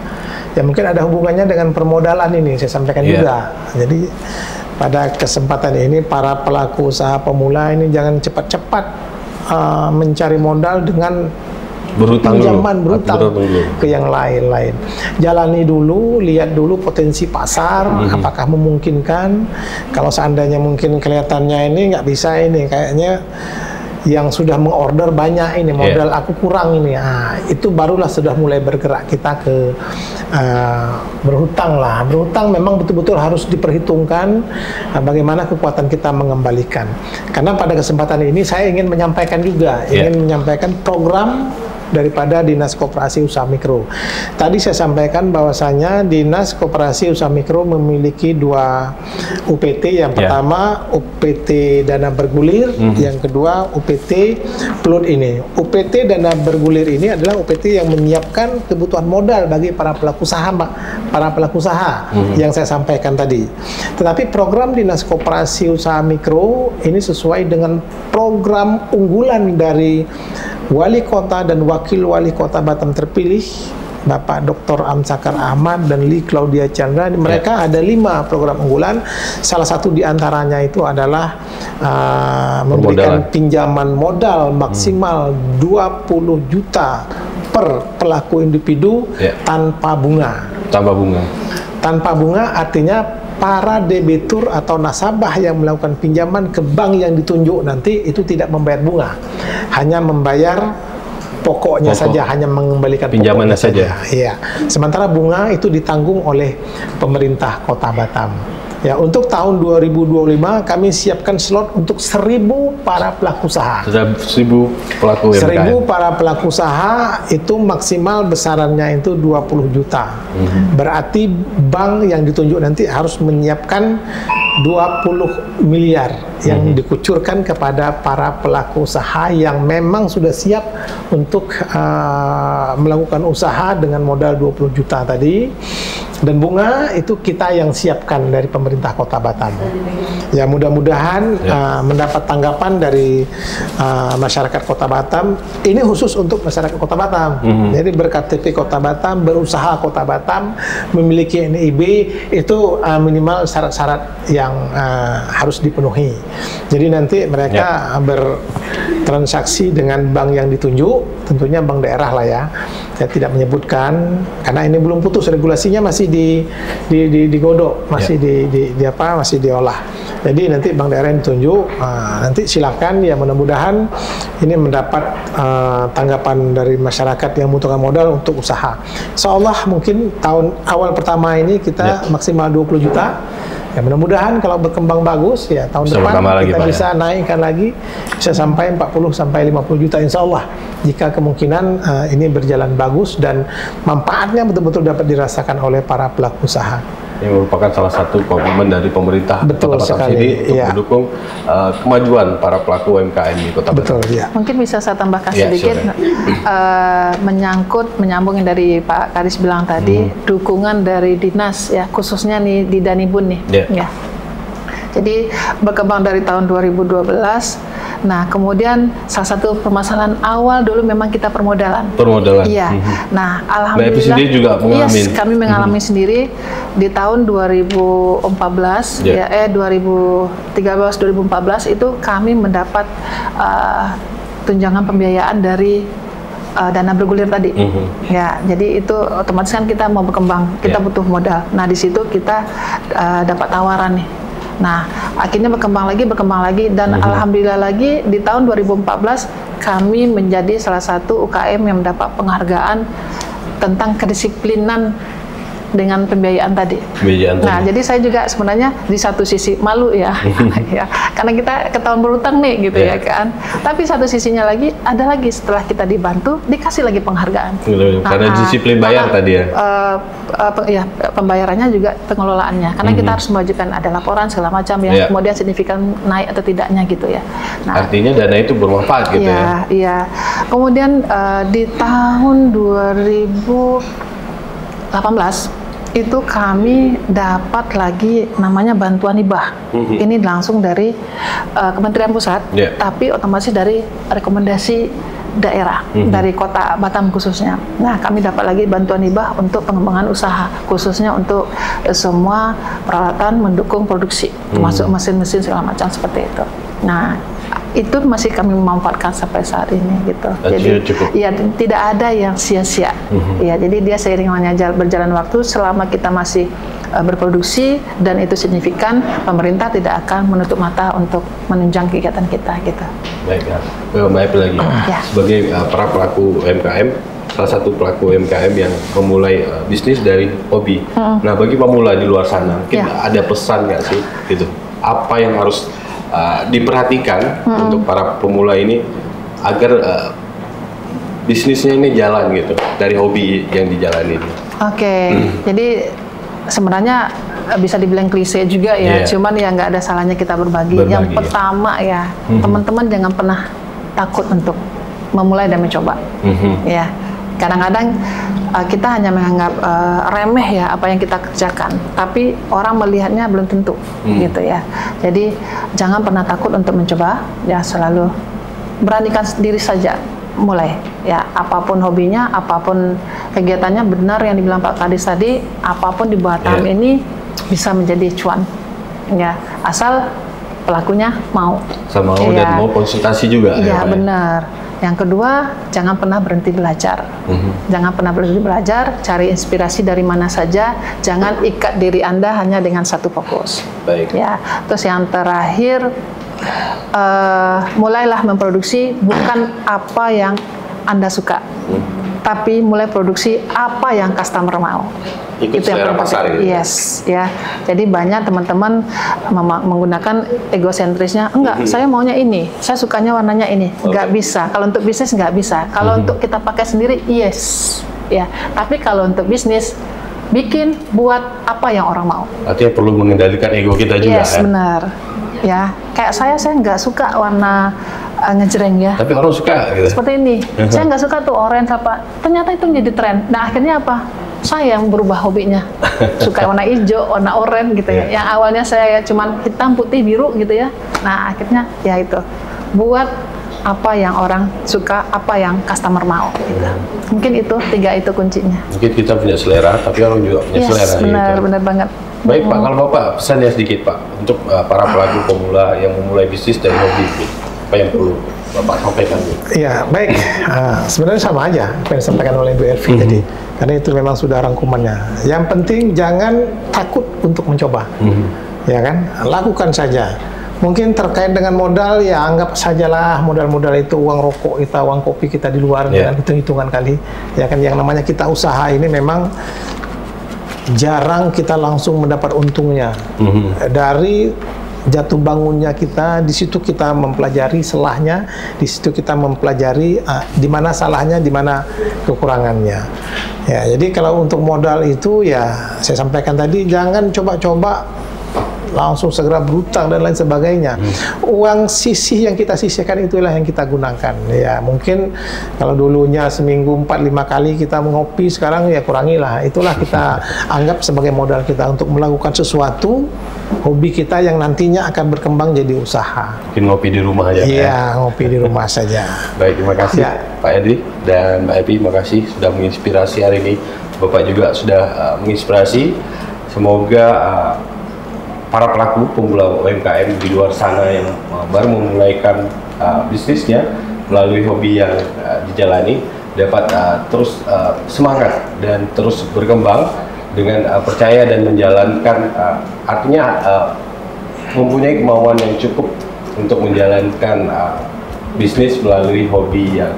B: mungkin ada hubungannya dengan permodalan ini saya sampaikan juga. Jadi pada kesempatan ini para pelaku usaha pemula ini jangan cepat-cepat mencari modal dengan pinjaman berhutang ke yang lain-lain. Jalani dulu, lihat dulu potensi pasar, apakah memungkinkan. Kalau seandainya mungkin kelihatannya ini nggak bisa, ini kayaknya yang sudah mengorder banyak ini, modal aku kurang ini, itu barulah sudah mulai bergerak kita ke berhutang lah. Berhutang memang betul-betul harus diperhitungkan bagaimana kekuatan kita mengembalikan. Karena pada kesempatan ini saya ingin menyampaikan juga, ingin menyampaikan program daripada Dinas Koperasi Usaha Mikro. Tadi saya sampaikan bahwasanya Dinas Koperasi Usaha Mikro memiliki 2 UPT. Yang pertama UPT dana bergulir, yang kedua UPT PLUD ini. UPT dana bergulir ini adalah UPT yang menyiapkan kebutuhan modal bagi para pelaku usaha, yang saya sampaikan tadi. Tetapi program Dinas Koperasi Usaha Mikro ini sesuai dengan program unggulan dari Wali Kota dan Wakil Wali Kota Batam terpilih, Bapak Dr. Amsakar Ahmad dan Li Claudia Chandra. Mereka ada 5 program unggulan. Salah satu diantaranya itu adalah memberikan pinjaman modal maksimal 20 juta per pelaku individu tanpa bunga. Tanpa bunga artinya para debitur atau nasabah yang melakukan pinjaman ke bank yang ditunjuk nanti itu tidak membayar bunga, hanya membayar pokoknya saja, hanya mengembalikan pinjamannya saja. Iya. Sementara bunga itu ditanggung oleh pemerintah Kota Batam. Ya, untuk tahun 2025 kami siapkan slot untuk 1.000 para pelaku usaha.
A: 1.000 pelaku UMKM.
B: 1.000 para pelaku usaha itu maksimal besarannya itu 20 juta. Berarti bank yang ditunjuk nanti harus menyiapkan 20 miliar yang dikucurkan kepada para pelaku usaha yang memang sudah siap untuk melakukan usaha dengan modal 20 juta tadi. Dan bunga itu kita yang siapkan dari pemerintah Kota Batam. Ya, mudah-mudahan mendapat tanggapan dari masyarakat Kota Batam. Ini khusus untuk masyarakat Kota Batam. Jadi ber-KTP Kota Batam, berusaha Kota Batam, memiliki NIB, itu minimal syarat-syarat yang harus dipenuhi. Jadi nanti mereka bertransaksi dengan bank yang ditunjuk, tentunya bank daerah lah ya. Saya tidak menyebutkan karena ini belum putus, regulasinya masih digodok, masih masih diolah. Jadi nanti bank daerah yang ditunjuk, nanti silakan ya, mudah-mudahan ini mendapat tanggapan dari masyarakat yang membutuhkan modal untuk usaha. Insyaallah mungkin tahun awal pertama ini kita maksimal 20 juta. Ya, mudah-mudahan kalau berkembang bagus ya tahun depan kita bisa naikkan lagi, bisa sampai 40 sampai 50 juta insya Allah, jika kemungkinan ini berjalan bagus dan manfaatnya betul-betul dapat dirasakan oleh para pelaku usaha.
A: Yang merupakan salah satu komitmen dari pemerintah Kota Batam sendiri untuk mendukung kemajuan para pelaku UMKM di Kota Batam.
C: Mungkin bisa saya tambahkan sedikit menyambung dari Pak Kadis bilang tadi, dukungan dari dinas ya, khususnya nih di Danibun nih. Ya. Jadi berkembang dari tahun 2012. Nah, kemudian salah satu permasalahan awal dulu memang kita permodalan. Iya. Nah, alhamdulillah juga mengalami. Kami mengalami sendiri di tahun 2014 2013-2014 itu kami mendapat tunjangan pembiayaan dari dana bergulir tadi. Ya, jadi itu otomatis kan kita mau berkembang, kita butuh modal. Nah, di situ kita dapat tawaran nih. Nah, akhirnya berkembang lagi dan alhamdulillah lagi di tahun 2014 kami menjadi salah satu UKM yang mendapat penghargaan tentang kedisiplinan dengan pembiayaan tadi. Nah, jadi saya juga sebenarnya di satu sisi malu ya, karena kita ketahuan berutang nih gitu ya kan. Tapi satu sisinya lagi ada lagi setelah kita dibantu dikasih lagi penghargaan.
A: Karena disiplin bayar tadi ya.
C: Pembayarannya juga pengelolaannya. Karena kita harus mewajibkan ada laporan segala macam ya. Kemudian signifikan naik atau tidaknya gitu ya. Nah,
A: artinya dana itu bermanfaat gitu ya.
C: Iya. Kemudian di tahun 2018 itu kami dapat lagi namanya bantuan hibah. Ini langsung dari Kementerian Pusat, tapi otomatis dari rekomendasi daerah, dari Kota Batam khususnya. Nah, kami dapat lagi bantuan hibah untuk pengembangan usaha, khususnya untuk semua peralatan mendukung produksi, termasuk mesin-mesin segala macam seperti itu. Nah, itu masih kami memanfaatkan sampai saat ini gitu. Jadi ya tidak ada yang sia-sia. Ya, jadi dia seiringnya berjalan waktu selama kita masih berproduksi dan itu signifikan, pemerintah tidak akan menutup mata untuk menunjang kegiatan kita gitu.
A: Baik, Mbak Epi lagi. Sebagai para pelaku UMKM, salah satu pelaku UMKM yang memulai bisnis dari hobi. Nah, bagi pemula di luar sana, mungkin ada pesan nggak sih gitu? Apa yang harus diperhatikan untuk para pemula ini agar bisnisnya ini jalan gitu dari hobi yang dijalani?
C: Jadi sebenarnya bisa dibilang klise juga ya, cuman ya nggak ada salahnya kita berbagi. Yang pertama ya, teman-teman jangan pernah takut untuk memulai dan mencoba. Ya, kadang-kadang kita hanya menganggap remeh ya apa yang kita kerjakan, tapi orang melihatnya belum tentu gitu ya. Jadi jangan pernah takut untuk mencoba, ya selalu beranikan diri saja. Mulai ya, apapun hobinya, apapun kegiatannya, benar yang dibilang Pak Kadis tadi, apapun di Batam ini bisa menjadi cuan ya, asal pelakunya mau
A: dan mau konsultasi juga
C: ya, benar. Yang kedua, jangan pernah berhenti belajar. Jangan pernah berhenti belajar, cari inspirasi dari mana saja, jangan ikat diri Anda hanya dengan satu fokus. Ya, terus yang terakhir, mulailah memproduksi bukan apa yang Anda suka, tapi mulai produksi apa yang customer mau.
A: Ikut selera pasar gitu.
C: Yes, ya. Jadi banyak teman-teman menggunakan egosentrisnya, enggak, saya maunya ini, saya sukanya warnanya ini. Enggak bisa. Kalau untuk bisnis enggak bisa. Kalau untuk kita pakai sendiri, yes. Ya. Tapi kalau untuk bisnis, buat apa yang orang mau.
A: Artinya perlu mengendalikan ego kita juga.
C: Yes, benar. Ya, kayak saya nggak suka warna ngejreng ya.
A: Tapi orang suka gitu.
C: Seperti ini. Saya nggak suka tuh orange apa. Ternyata itu menjadi tren. Nah, akhirnya apa? Saya yang berubah hobinya. Suka warna hijau, warna oranye gitu ya. Yang awalnya saya cuman hitam, putih, biru gitu ya. Nah, akhirnya ya itu. Buat apa yang orang suka, apa yang customer mau gitu. Mungkin itu 3 itu kuncinya.
A: Mungkin kita punya selera, tapi orang juga punya selera.
C: Benar, gitu. Benar banget.
A: Baik Pak, kalau Bapak pesannya sedikit Pak untuk para pelaku pemula yang memulai bisnis dari hobi, apa yang perlu Bapak sampaikan?
B: Ya baik, sebenarnya sama aja apa yang disampaikan oleh Bu Elvi tadi, karena itu memang sudah rangkumannya. Yang penting jangan takut untuk mencoba, ya kan, lakukan saja. Mungkin terkait dengan modal, ya anggap sajalah modal-modal itu uang rokok kita, uang kopi kita di luar, dengan hitung-hitungan kali, ya kan. Yang namanya kita usaha ini memang jarang kita langsung mendapat untungnya. Dari jatuh bangunnya kita, di situ kita mempelajari celahnya, di situ kita mempelajari di mana salahnya, di mana kekurangannya. Ya, jadi kalau untuk modal itu ya saya sampaikan tadi, jangan coba-coba langsung segera berutang dan lain sebagainya. Uang sisih yang kita sisihkan itulah yang kita gunakan. Ya mungkin kalau dulunya seminggu 4-5 kali kita ngopi, sekarang ya kurangilah. Itulah kita anggap sebagai modal kita untuk melakukan sesuatu hobi kita yang nantinya akan berkembang jadi usaha.
A: Mungkin ngopi di rumah aja.
B: Iya, ngopi di rumah saja.
A: Baik, terima kasih Pak Edri dan Mbak Epi, terima kasih sudah menginspirasi hari ini. Bapak juga sudah menginspirasi. Semoga para pelaku pemula UMKM di luar sana yang baru memulaikan bisnisnya melalui hobi yang dijalani dapat terus semangat dan terus berkembang dengan percaya dan menjalankan, artinya mempunyai kemauan yang cukup untuk menjalankan bisnis melalui hobi yang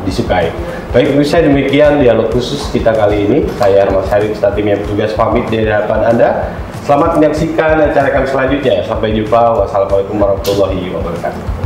A: disukai. Baik, pemirsa, demikian dialog khusus kita kali ini. Saya Mas Harim, tim yang bertugas pamit dari hadapan Anda. Selamat menyaksikan acara kami selanjutnya. Sampai jumpa. Wassalamualaikum warahmatullahi wabarakatuh.